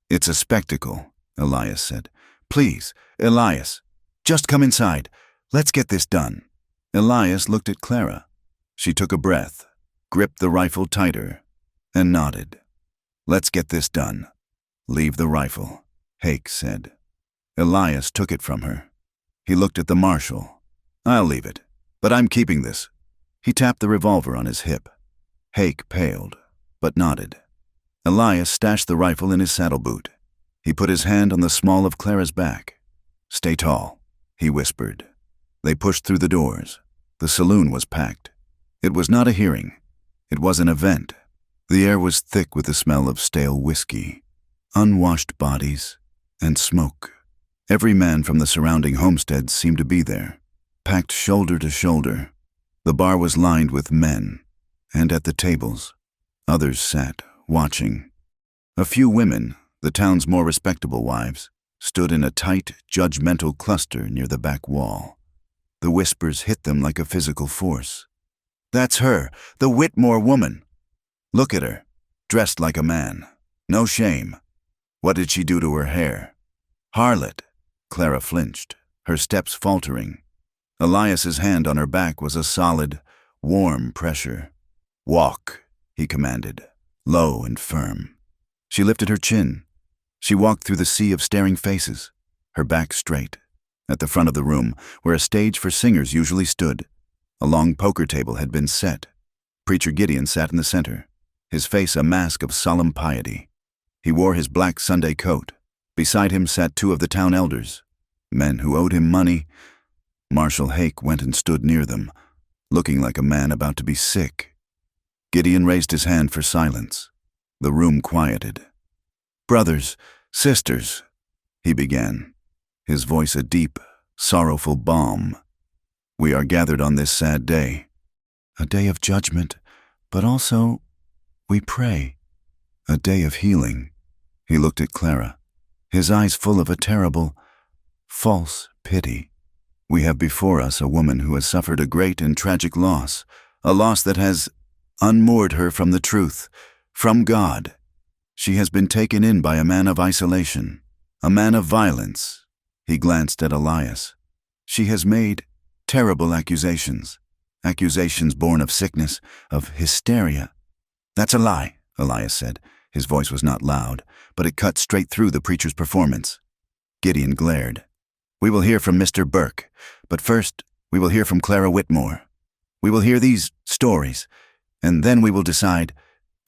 "It's a spectacle," Elias said. "Please, Elias, just come inside. Let's get this done." Elias looked at Clara. She took a breath, gripped the rifle tighter, and nodded. "Let's get this done." "Leave the rifle," Hake said. Elias took it from her. He looked at the marshal. "I'll leave it, but I'm keeping this." He tapped the revolver on his hip. Hake paled, but nodded. Elias stashed the rifle in his saddle boot. He put his hand on the small of Clara's back. "Stay tall," he whispered. They pushed through the doors. The saloon was packed. It was not a hearing. It was an event. The air was thick with the smell of stale whiskey, unwashed bodies, and smoke. Every man from the surrounding homesteads seemed to be there, packed shoulder to shoulder. The bar was lined with men, and at the tables, others sat, watching. A few women, the town's more respectable wives, stood in a tight, judgmental cluster near the back wall. The whispers hit them like a physical force. "That's her, the Whitmore woman. Look at her, dressed like a man. No shame. What did she do to her hair?" "Harlot." Clara flinched, her steps faltering. Elias's hand on her back was a solid, warm pressure. "Walk," he commanded, low and firm. She lifted her chin. She walked through the sea of staring faces, her back straight. At the front of the room, where a stage for singers usually stood, a long poker table had been set. Preacher Gideon sat in the center, his face a mask of solemn piety. He wore his black Sunday coat. Beside him sat two of the town elders, men who owed him money. Marshal Hake went and stood near them, looking like a man about to be sick. Gideon raised his hand for silence. The room quieted. "Brothers, sisters," he began, his voice a deep, sorrowful balm. "We are gathered on this sad day, a day of judgment, but also, we pray, a day of healing." He looked at Clara, his eyes full of a terrible, false pity. "We have before us a woman who has suffered a great and tragic loss, a loss that has unmoored her from the truth, from God. She has been taken in by a man of isolation, a man of violence." He glanced at Elias. "She has made terrible accusations, accusations born of sickness, of hysteria." "That's a lie," Elias said. His voice was not loud, but it cut straight through the preacher's performance. Gideon glared. "We will hear from Mr. Burke, but first we will hear from Clara Whitmore. We will hear these stories, and then we will decide,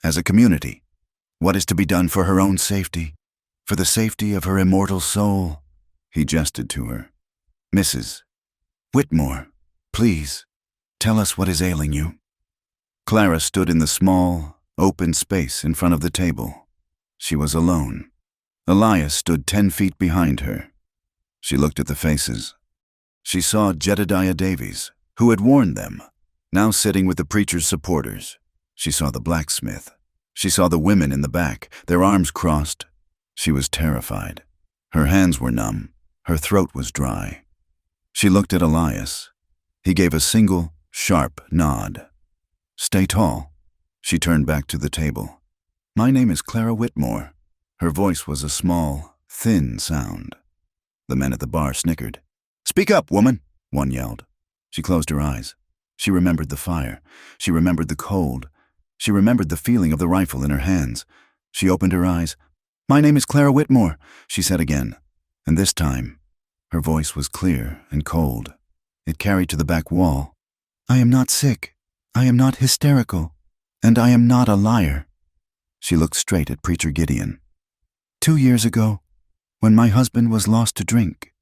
as a community, what is to be done for her own safety, for the safety of her immortal soul." He gestured to her. "Mrs. Whitmore, please, tell us what is ailing you." Clara stood in the small, open space in front of the table. She was alone. Elias stood 10 feet behind her. She looked at the faces. She saw Jedediah Davies, who had warned them, now sitting with the preacher's supporters. She saw the blacksmith. She saw the women in the back, their arms crossed. She was terrified. Her hands were numb. Her throat was dry. She looked at Elias. He gave a single, sharp nod. "Stay tall." She turned back to the table. "My name is Clara Whitmore." Her voice was a small, thin sound. The men at the bar snickered. "Speak up, woman," one yelled. She closed her eyes. She remembered the fire. She remembered the cold. She remembered the feeling of the rifle in her hands. She opened her eyes. "My name is Clara Whitmore," she said again, and this time her voice was clear and cold. It carried to the back wall. "I am not sick. I am not hysterical. And I am not a liar." She looked straight at Preacher Gideon. "2 years ago, when my husband was lost to drink,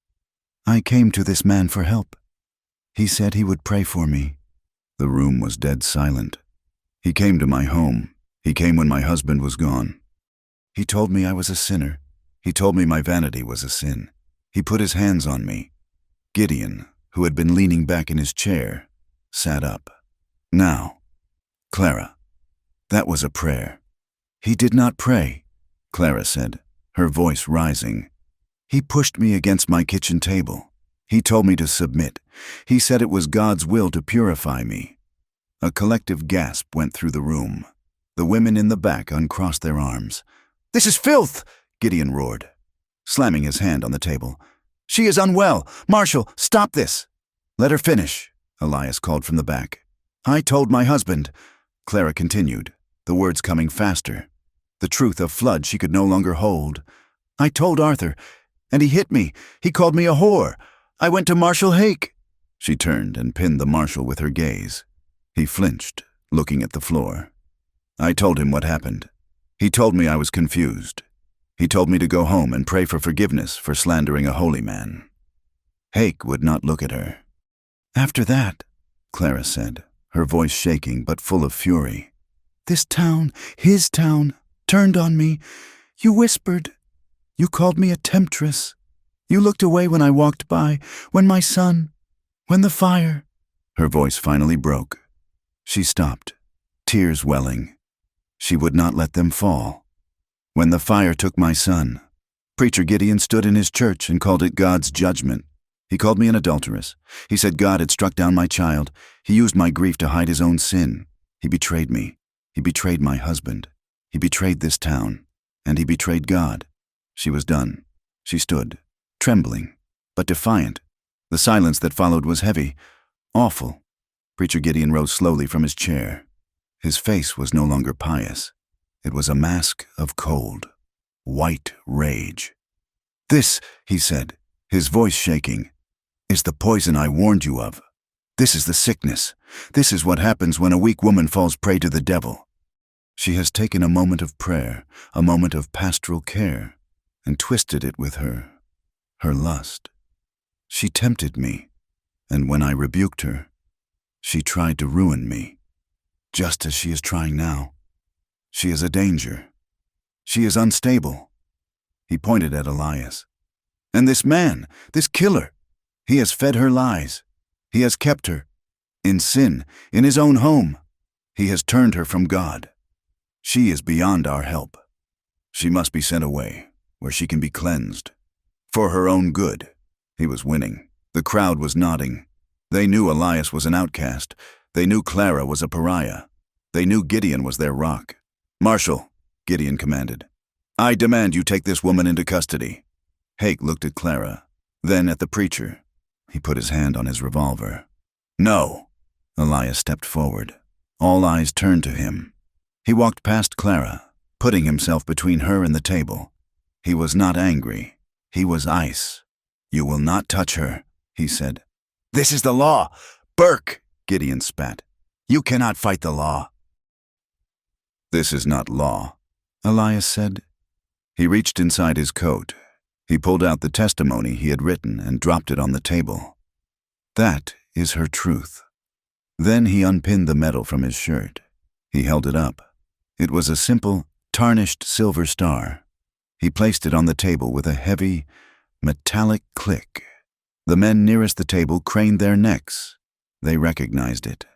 I came to this man for help. He said he would pray for me." The room was dead silent. "He came to my home. He came when my husband was gone. He told me I was a sinner. He told me my vanity was a sin. He put his hands on me." Gideon, who had been leaning back in his chair, sat up. "Now, Clara, that was a prayer." "He did not pray," Clara said, her voice rising. "He pushed me against my kitchen table. He told me to submit. He said it was God's will to purify me." A collective gasp went through the room. The women in the back uncrossed their arms. "This is filth!" Gideon roared, slamming his hand on the table. "She is unwell! Marshal, stop this!" "Let her finish," Elias called from the back. "I told my husband," Clara continued, the words coming faster. The truth of Flood she could no longer hold. "I told Arthur, and he hit me. He called me a whore. I went to Marshal Hake." She turned and pinned the marshal with her gaze. He flinched, looking at the floor. "I told him what happened. He told me I was confused. He told me to go home and pray for forgiveness for slandering a holy man." Hake would not look at her. "After that," Clara said, her voice shaking but full of fury, "this town, his town, turned on me. You whispered. You called me a temptress. You looked away when I walked by, when my son, when the fire." Her voice finally broke. She stopped, tears welling. She would not let them fall. "When the fire took my son, Preacher Gideon stood in his church and called it God's judgment. He called me an adulteress. He said God had struck down my child. He used my grief to hide his own sin. He betrayed me. He betrayed my husband. He betrayed this town. And he betrayed God." She was done. She stood, trembling, but defiant. The silence that followed was heavy, awful. Preacher Gideon rose slowly from his chair. His face was no longer pious. It was a mask of cold, white rage. "This," he said, his voice shaking, "is the poison I warned you of. This is the sickness. This is what happens when a weak woman falls prey to the devil. She has taken a moment of prayer, a moment of pastoral care, and twisted it with her lust. She tempted me, and when I rebuked her, she tried to ruin me, just as she is trying now. She is a danger. She is unstable." He pointed at Elias. "And this man, this killer, he has fed her lies. He has kept her in sin, in his own home. He has turned her from God. She is beyond our help. She must be sent away, where she can be cleansed. For her own good." He was winning. The crowd was nodding. They knew Elias was an outcast. They knew Clara was a pariah. They knew Gideon was their rock. "Marshal," Gideon commanded, "I demand you take this woman into custody." Hake looked at Clara, then at the preacher. He put his hand on his revolver. "No." Elias stepped forward. All eyes turned to him. He walked past Clara, putting himself between her and the table. He was not angry. He was ice. "You will not touch her," he said. "This is the law." "Burke," Gideon spat. "You cannot fight the law." "This is not law," Elias said. He reached inside his coat. He pulled out the testimony he had written and dropped it on the table. "That is her truth." Then he unpinned the medal from his shirt. He held it up. It was a simple, tarnished silver star. He placed it on the table with a heavy, metallic click. The men nearest the table craned their necks. They recognized it.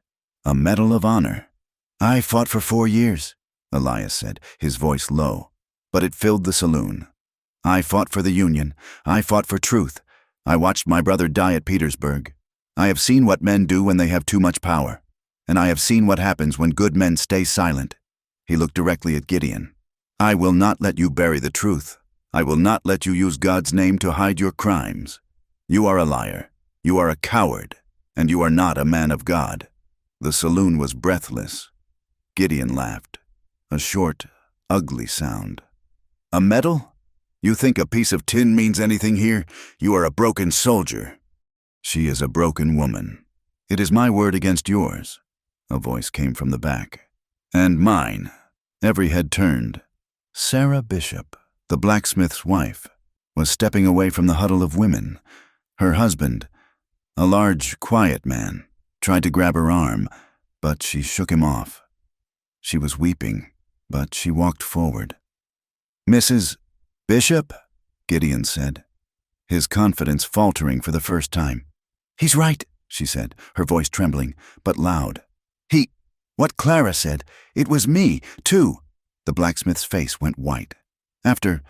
A Medal of Honor. "I fought for 4 years, Elias said, his voice low, but it filled the saloon. "I fought for the Union. I fought for truth. I watched my brother die at Petersburg. I have seen what men do when they have too much power, and I have seen what happens when good men stay silent." He looked directly at Gideon. "I will not let you bury the truth. I will not let you use God's name to hide your crimes. You are a liar. You are a coward, and you are not a man of God." The saloon was breathless. Gideon laughed. A short, ugly sound. A medal? You think a piece of tin means anything here? You are a broken soldier. She is a broken woman. It is my word against yours. A voice came from the back. And mine. Every head turned. Sarah Bishop, the blacksmith's wife, was stepping away from the huddle of women. Her husband, a large, quiet man, tried to grab her arm, but she shook him off. She was weeping, but she walked forward. "Mrs. Bishop?" Gideon said, his confidence faltering for the first time. "He's right," she said, her voice trembling, but loud. What Clara said, it was me, too." The blacksmith's face went white. After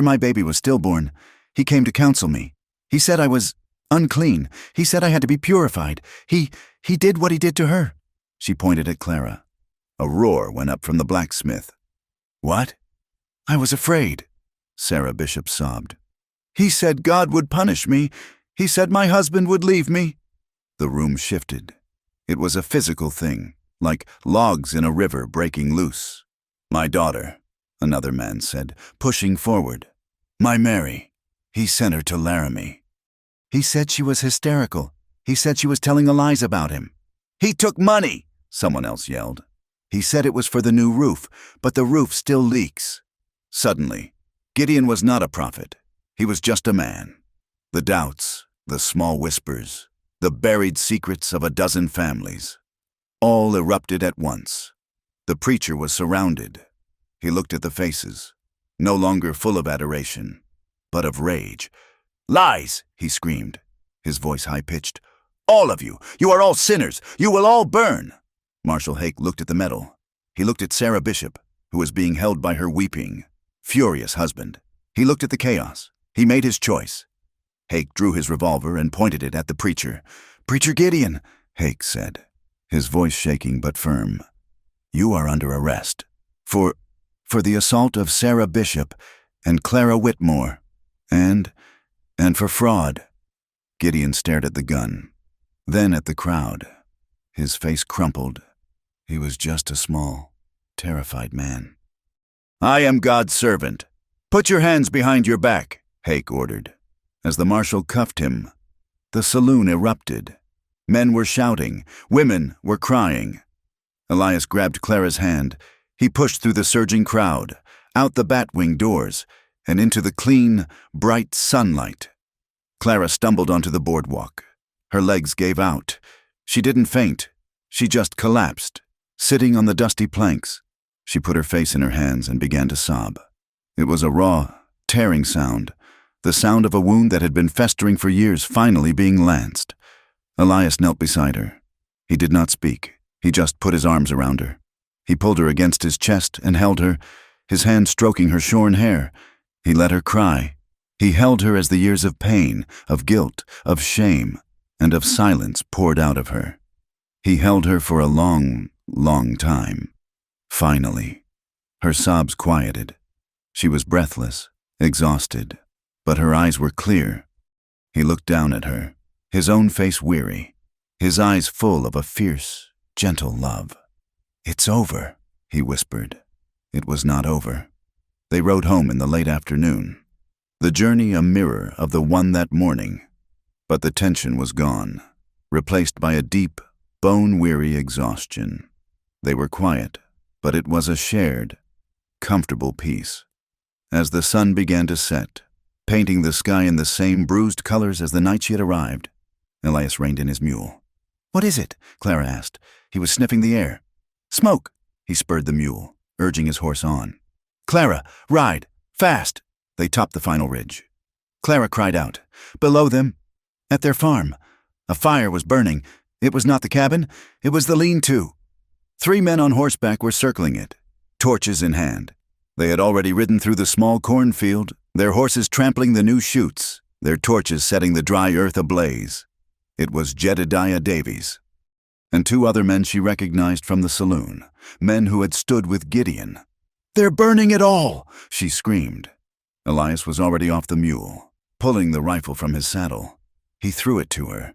my baby was stillborn, he came to counsel me. He said I was unclean. He said I had to be purified. He did what he did to her." She pointed at Clara. A roar went up from the blacksmith. "What?" "I was afraid," Sarah Bishop sobbed. "He said God would punish me. He said my husband would leave me." The room shifted. It was a physical thing, like logs in a river breaking loose. "My daughter," another man said, pushing forward. "My Mary. He sent her to Laramie." "He said she was hysterical. He said she was telling lies about him." "He took money," someone else yelled. "He said it was for the new roof, but the roof still leaks." Suddenly, Gideon was not a prophet. He was just a man. The doubts, the small whispers, the buried secrets of a dozen families, all erupted at once. The preacher was surrounded. He looked at the faces, no longer full of adoration, but of rage. "Lies!" he screamed, his voice high-pitched. "All of you! You are all sinners! You will all burn!" Marshal Hake looked at the medal. He looked at Sarah Bishop, who was being held by her weeping, furious husband. He looked at the chaos. He made his choice. Hake drew his revolver and pointed it at the preacher. "Preacher Gideon," Hake said, his voice shaking but firm, "you are under arrest for the assault of Sarah Bishop and Clara Whitmore, and for fraud." Gideon stared at the gun, then at the crowd. His face crumpled. He was just a small, terrified man. "I am God's servant. Put your hands behind your back," Hake ordered. As the marshal cuffed him, the saloon erupted. Men were shouting. Women were crying. Elias grabbed Clara's hand. He pushed through the surging crowd, out the batwing doors, and into the clean, bright sunlight. Clara stumbled onto the boardwalk. Her legs gave out. She didn't faint. She just collapsed, sitting on the dusty planks. She put her face in her hands and began to sob. It was a raw, tearing sound, the sound of a wound that had been festering for years finally being lanced. Elias knelt beside her. He did not speak. He just put his arms around her. He pulled her against his chest and held her, his hand stroking her shorn hair. He let her cry. He held her as the years of pain, of guilt, of shame, and of silence poured out of her. He held her for a long, long time. Finally, her sobs quieted. She was breathless, exhausted, but her eyes were clear. He looked down at her, his own face weary, his eyes full of a fierce, gentle love. "It's over," he whispered. It was not over. They rode home in the late afternoon, the journey a mirror of the one that morning. But the tension was gone, replaced by a deep, bone-weary exhaustion. They were quiet, but it was a shared, comfortable peace. As the sun began to set, painting the sky in the same bruised colors as the night she had arrived, Elias reined in his mule. "What is it?" Clara asked. He was sniffing the air. "Smoke!" He spurred the mule, urging his horse on. "Clara, ride! Fast!" They topped the final ridge. Clara cried out. Below them, at their farm, a fire was burning. It was not the cabin, it was the lean-to. 3 men on horseback were circling it, torches in hand. They had already ridden through the small cornfield, their horses trampling the new shoots, their torches setting the dry earth ablaze. It was Jedediah Davies, and 2 other men she recognized from the saloon, men who had stood with Gideon. "They're burning it all!" she screamed. Elias was already off the mule, pulling the rifle from his saddle. He threw it to her.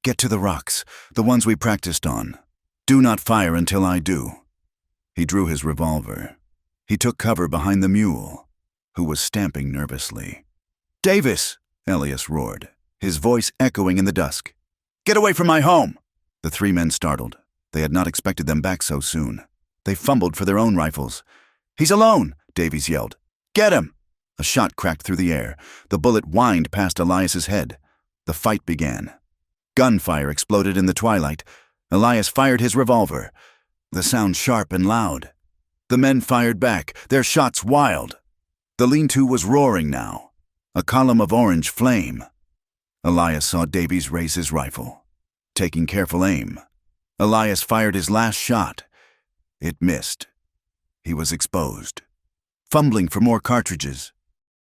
"Get to the rocks, the ones we practiced on. Do not fire until I do." He drew his revolver. He took cover behind the mule, who was stamping nervously. "Davis!" Elias roared, his voice echoing in the dusk. "Get away from my home!" The three men startled. They had not expected them back so soon. They fumbled for their own rifles. "He's alone!" Davies yelled. "Get him!" A shot cracked through the air. The bullet whined past Elias's head. The fight began. Gunfire exploded in the twilight. Elias fired his revolver, the sound sharp and loud. The men fired back, their shots wild. The lean-to was roaring now, a column of orange flame. Elias saw Davies raise his rifle, taking careful aim. Elias fired his last shot. It missed. He was exposed, fumbling for more cartridges.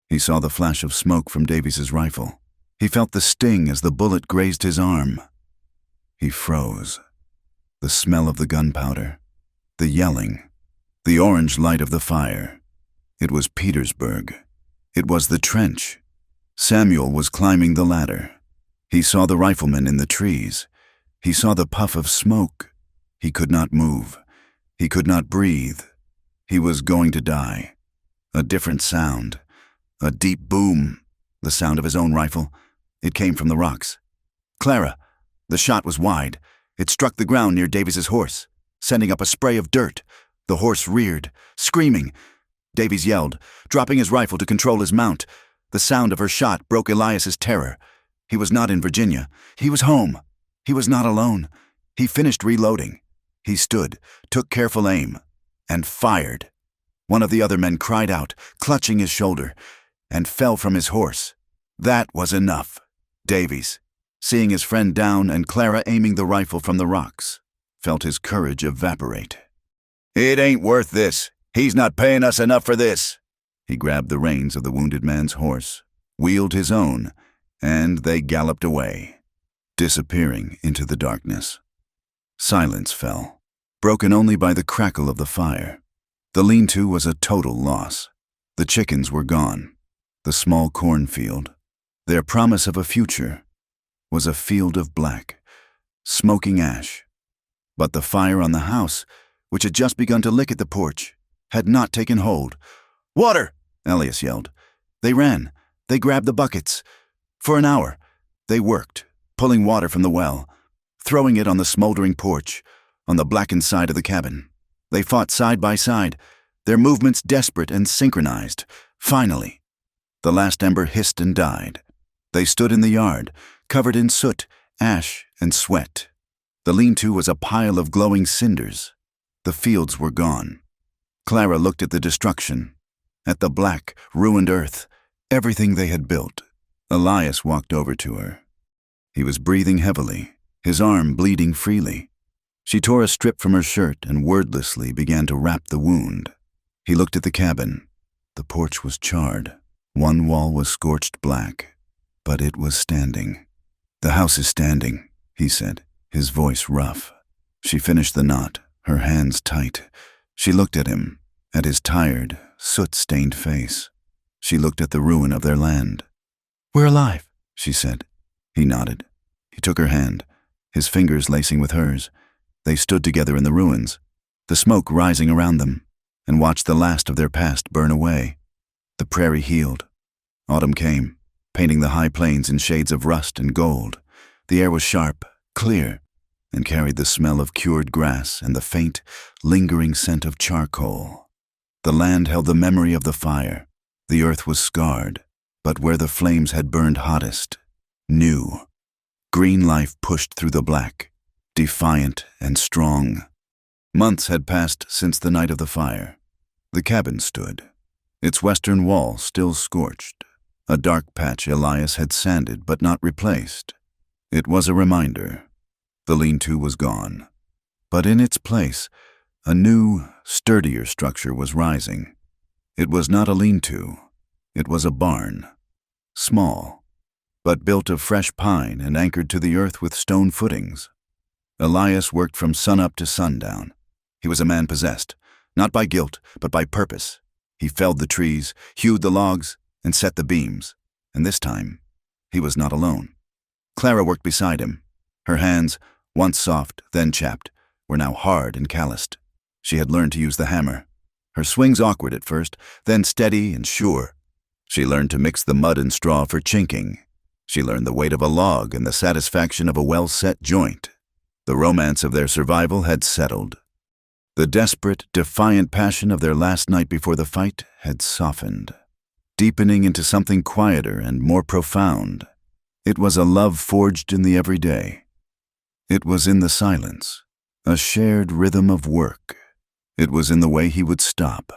He saw the flash of smoke from Davies's rifle. He felt the sting as the bullet grazed his arm. He froze. The smell of the gunpowder, the yelling, the orange light of the fire. It was Petersburg. It was the trench. Samuel was climbing the ladder. He saw the riflemen in the trees. He saw the puff of smoke. He could not move. He could not breathe. He was going to die. A different sound. A deep boom. The sound of his own rifle. It came from the rocks. Clara. The shot was wide. It struck the ground near Davies's horse, sending up a spray of dirt. The horse reared, screaming. Davies yelled, dropping his rifle to control his mount. The sound of her shot broke Elias's terror. He was not in Virginia. He was home. He was not alone. He finished reloading. He stood, took careful aim, and fired. One of the other men cried out, clutching his shoulder, and fell from his horse. That was enough. Davies, seeing his friend down and Clara aiming the rifle from the rocks, felt his courage evaporate. "It ain't worth this. He's not paying us enough for this." He grabbed the reins of the wounded man's horse, wheeled his own, and they galloped away, disappearing into the darkness. Silence fell, broken only by the crackle of the fire. The lean-to was a total loss. The chickens were gone. The small cornfield, their promise of a future, was a field of black, smoking ash. But the fire on the house, which had just begun to lick at the porch, had not taken hold. "Water!" Elias yelled. They ran. They grabbed the buckets. For an hour, they worked, pulling water from the well, throwing it on the smoldering porch, on the blackened side of the cabin. They fought side by side, their movements desperate and synchronized. Finally, the last ember hissed and died. They stood in the yard, covered in soot, ash, and sweat. The lean-to was a pile of glowing cinders. The fields were gone. Clara looked at the destruction, at the black, ruined earth, everything they had built. Elias walked over to her. He was breathing heavily, his arm bleeding freely. She tore a strip from her shirt and wordlessly began to wrap the wound. He looked at the cabin. The porch was charred. One wall was scorched black, but it was standing. "The house is standing," he said, his voice rough. She finished the knot, her hands tight. She looked at him, at his tired, soot-stained face. She looked at the ruin of their land. "We're alive," she said. He nodded. He took her hand, his fingers lacing with hers. They stood together in the ruins, the smoke rising around them, and watched the last of their past burn away. The prairie healed. Autumn came, painting the high plains in shades of rust and gold. The air was sharp, clear, and carried the smell of cured grass and the faint, lingering scent of charcoal. The land held the memory of the fire. The earth was scarred, but where the flames had burned hottest, new. Green life pushed through the black, defiant and strong. Months had passed since the night of the fire. The cabin stood, its western wall still scorched, a dark patch Elias had sanded but not replaced. It was a reminder. The lean-to was gone, but in its place, a new, sturdier structure was rising. It was not a lean-to. It was a barn, small, but built of fresh pine and anchored to the earth with stone footings. Elias worked from sunup to sundown. He was a man possessed, not by guilt, but by purpose. He felled the trees, hewed the logs, and set the beams. And this time, he was not alone. Clara worked beside him. Her hands, once soft, then chapped, were now hard and calloused. She had learned to use the hammer. Her swings awkward at first, then steady and sure. She learned to mix the mud and straw for chinking. She learned the weight of a log and the satisfaction of a well-set joint. The romance of their survival had settled. The desperate, defiant passion of their last night before the fight had softened, deepening into something quieter and more profound. It was a love forged in the everyday. It was in the silence, a shared rhythm of work. It was in the way he would stop,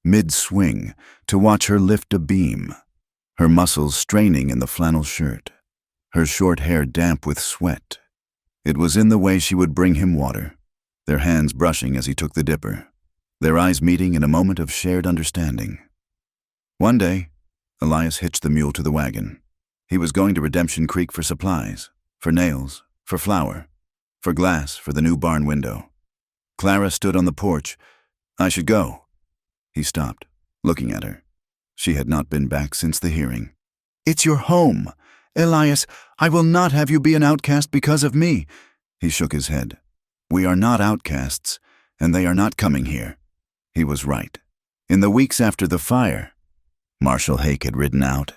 mid-swing, to watch her lift a beam, her muscles straining in the flannel shirt, her short hair damp with sweat. It was in the way she would bring him water, their hands brushing as he took the dipper, their eyes meeting in a moment of shared understanding. One day, Elias hitched the mule to the wagon. He was going to Redemption Creek for supplies, for nails, for flour, for glass for the new barn window. Clara stood on the porch. "I should go." He stopped, looking at her. She had not been back since the hearing. "It's your home. Elias, I will not have you be an outcast because of me." He shook his head. "We are not outcasts, and they are not coming here." He was right. In the weeks after the fire, Marshall Hake had ridden out.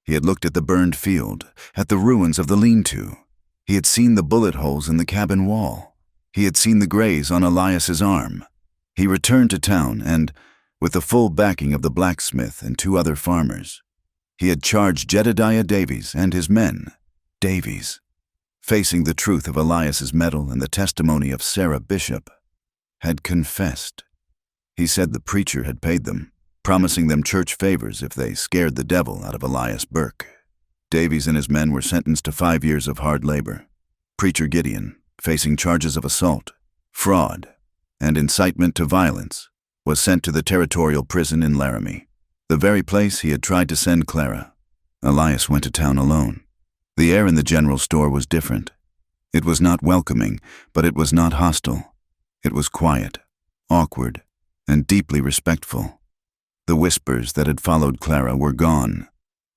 He had looked at the burned field, at the ruins of the lean-to. He had seen the bullet holes in the cabin wall. He had seen the graze on Elias's arm. He returned to town and, with the full backing of the blacksmith and 2 other farmers, he had charged Jedediah Davies and his men. Davies, facing the truth of Elias's medal and the testimony of Sarah Bishop, had confessed. He said the preacher had paid them, promising them church favors if they scared the devil out of Elias Burke. Davies and his men were sentenced to 5 years of hard labor. Preacher Gideon, facing charges of assault, fraud, and incitement to violence, was sent to the territorial prison in Laramie, the very place he had tried to send Clara. Elias went to town alone. The air in the general store was different. It was not welcoming, but it was not hostile. It was quiet, awkward, and deeply respectful. The whispers that had followed Clara were gone,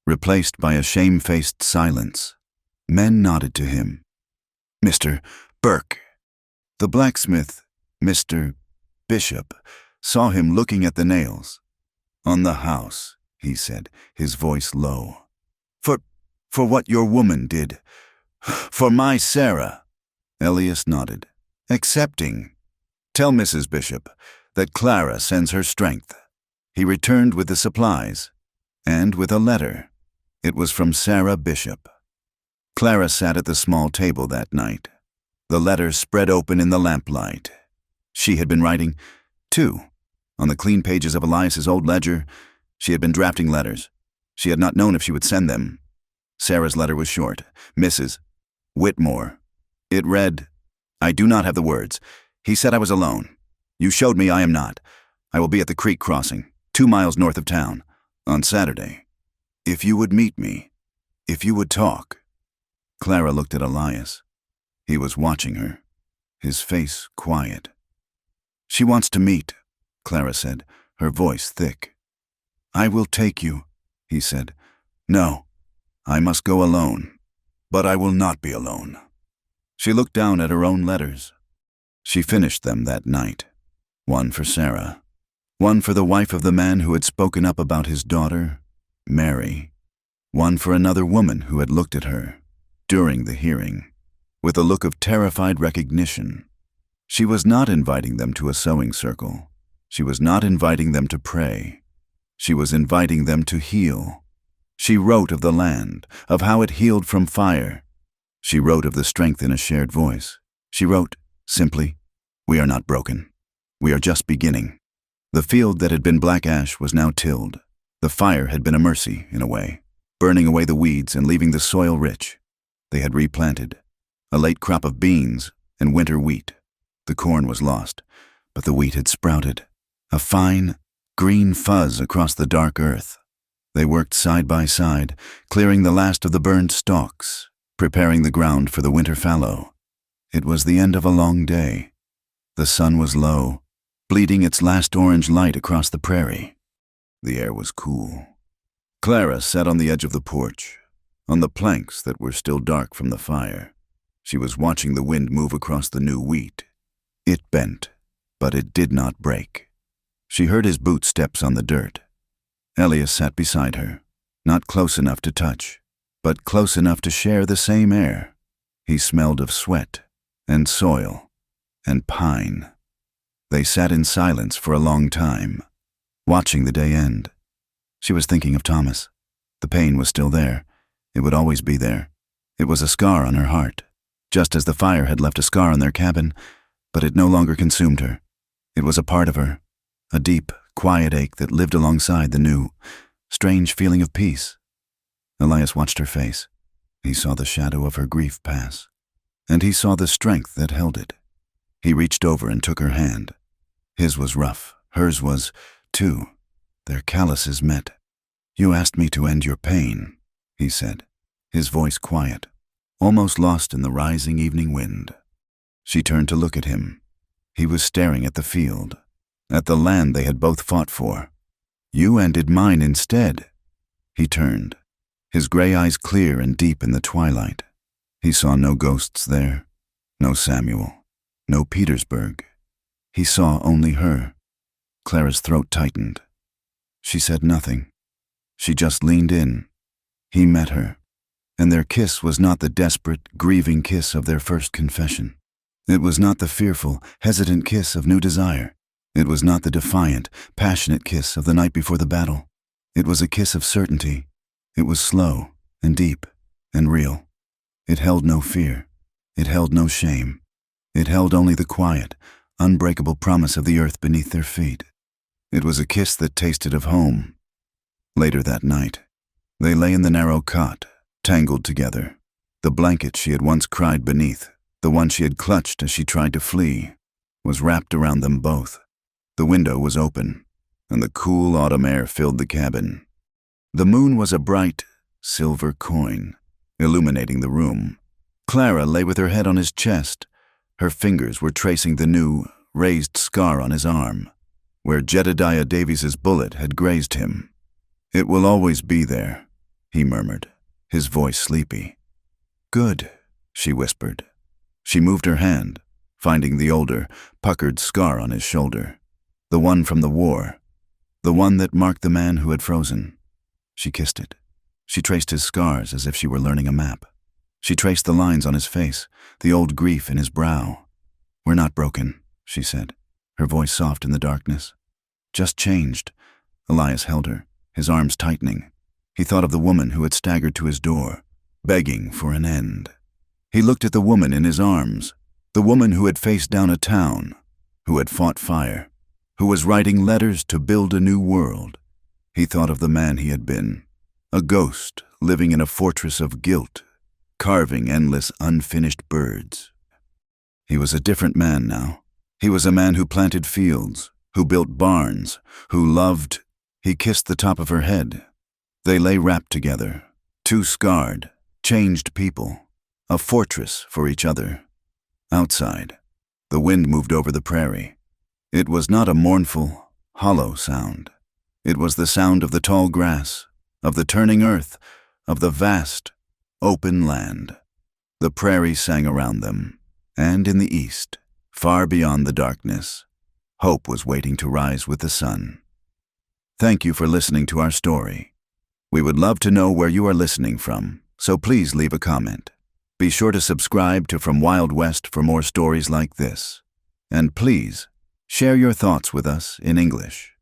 replaced by a shame-faced silence. Men nodded to him. "Mr. Burke." The blacksmith, Mr. Bishop, saw him looking at the nails. "On the house," he said, his voice low. For what your woman did. For my Sarah." Elias nodded, accepting. "Tell Mrs. Bishop that Clara sends her strength." He returned with the supplies, and with a letter. It was from Sarah Bishop. Clara sat at the small table that night, the letter spread open in the lamplight. She had been writing, too. On the clean pages of Elias's old ledger, she had been drafting letters. She had not known if she would send them. Sarah's letter was short. Mrs. Whitmore. It read, "I do not have the words. He said I was alone. You showed me I am not. I will be at the creek crossing, 2 miles north of town, on Saturday. If you would meet me, if you would talk." Clara looked at Elias. He was watching her, his face quiet. "She wants to meet," Clara said, her voice thick. "I will take you," he said. "No, I must go alone, but I will not be alone." She looked down at her own letters. She finished them that night. One for Sarah. One for the wife of the man who had spoken up about his daughter, Mary. One for another woman who had looked at her, during the hearing, with a look of terrified recognition. She was not inviting them to a sewing circle. She was not inviting them to pray. She was inviting them to heal. She wrote of the land, of how it healed from fire. She wrote of the strength in a shared voice. She wrote, simply, "We are not broken. We are just beginning." The field that had been black ash was now tilled. The fire had been a mercy, in a way, burning away the weeds and leaving the soil rich. They had replanted, a late crop of beans and winter wheat. The corn was lost, but the wheat had sprouted, a fine, green fuzz across the dark earth. They worked side by side, clearing the last of the burned stalks, preparing the ground for the winter fallow. It was the end of a long day. The sun was low, bleeding its last orange light across the prairie. The air was cool. Clara sat on the edge of the porch, on the planks that were still dark from the fire. She was watching the wind move across the new wheat. It bent, but it did not break. She heard his boot steps on the dirt. Elias sat beside her, not close enough to touch, but close enough to share the same air. He smelled of sweat and soil and pine. They sat in silence for a long time, watching the day end. She was thinking of Thomas. The pain was still there. It would always be there. It was a scar on her heart, just as the fire had left a scar on their cabin, but it no longer consumed her. It was a part of her, a deep, quiet ache that lived alongside the new, strange feeling of peace. Elias watched her face. He saw the shadow of her grief pass, and he saw the strength that held it. He reached over and took her hand. His was rough. Hers was, too. Their calluses met. "You asked me to end your pain," he said, his voice quiet, almost lost in the rising evening wind. She turned to look at him. He was staring at the field, at the land they had both fought for. "You ended mine instead." He turned, his gray eyes clear and deep in the twilight. He saw no ghosts there, no Samuel, no Petersburg. He saw only her. Clara's throat tightened. She said nothing. She just leaned in. He met her, and their kiss was not the desperate, grieving kiss of their first confession. It was not the fearful, hesitant kiss of new desire. It was not the defiant, passionate kiss of the night before the battle. It was a kiss of certainty. It was slow and deep and real. It held no fear. It held no shame. It held only the quiet, unbreakable promise of the earth beneath their feet. It was a kiss that tasted of home. Later that night, they lay in the narrow cot, tangled together. The blanket she had once cried beneath, the one she had clutched as she tried to flee, was wrapped around them both. The window was open, and the cool autumn air filled the cabin. The moon was a bright, silver coin, illuminating the room. Clara lay with her head on his chest. Her fingers were tracing the new, raised scar on his arm, where Jedediah Davies's bullet had grazed him. "It will always be there," he murmured, his voice sleepy. "Good," she whispered. She moved her hand, finding the older, puckered scar on his shoulder, the one from the war, the one that marked the man who had frozen. She kissed it. She traced his scars as if she were learning a map. She traced the lines on his face, the old grief in his brow. "We're not broken," she said, her voice soft in the darkness. "Just changed." Elias held her, his arms tightening. He thought of the woman who had staggered to his door, begging for an end. He looked at the woman in his arms, the woman who had faced down a town, who had fought fire, who was writing letters to build a new world. He thought of the man he had been, a ghost living in a fortress of guilt, carving endless unfinished birds. He was a different man now. He was a man who planted fields, who built barns, who loved. He kissed the top of her head. They lay wrapped together, two scarred, changed people, a fortress for each other. Outside, the wind moved over the prairie. It was not a mournful, hollow sound. It was the sound of the tall grass, of the turning earth, of the vast, open land. The prairie sang around them, and in the east, far beyond the darkness, hope was waiting to rise with the sun. Thank you for listening to our story. We would love to know where you are listening from, so please leave a comment. Be sure to subscribe to From Wild West for more stories like this. And please, share your thoughts with us in English.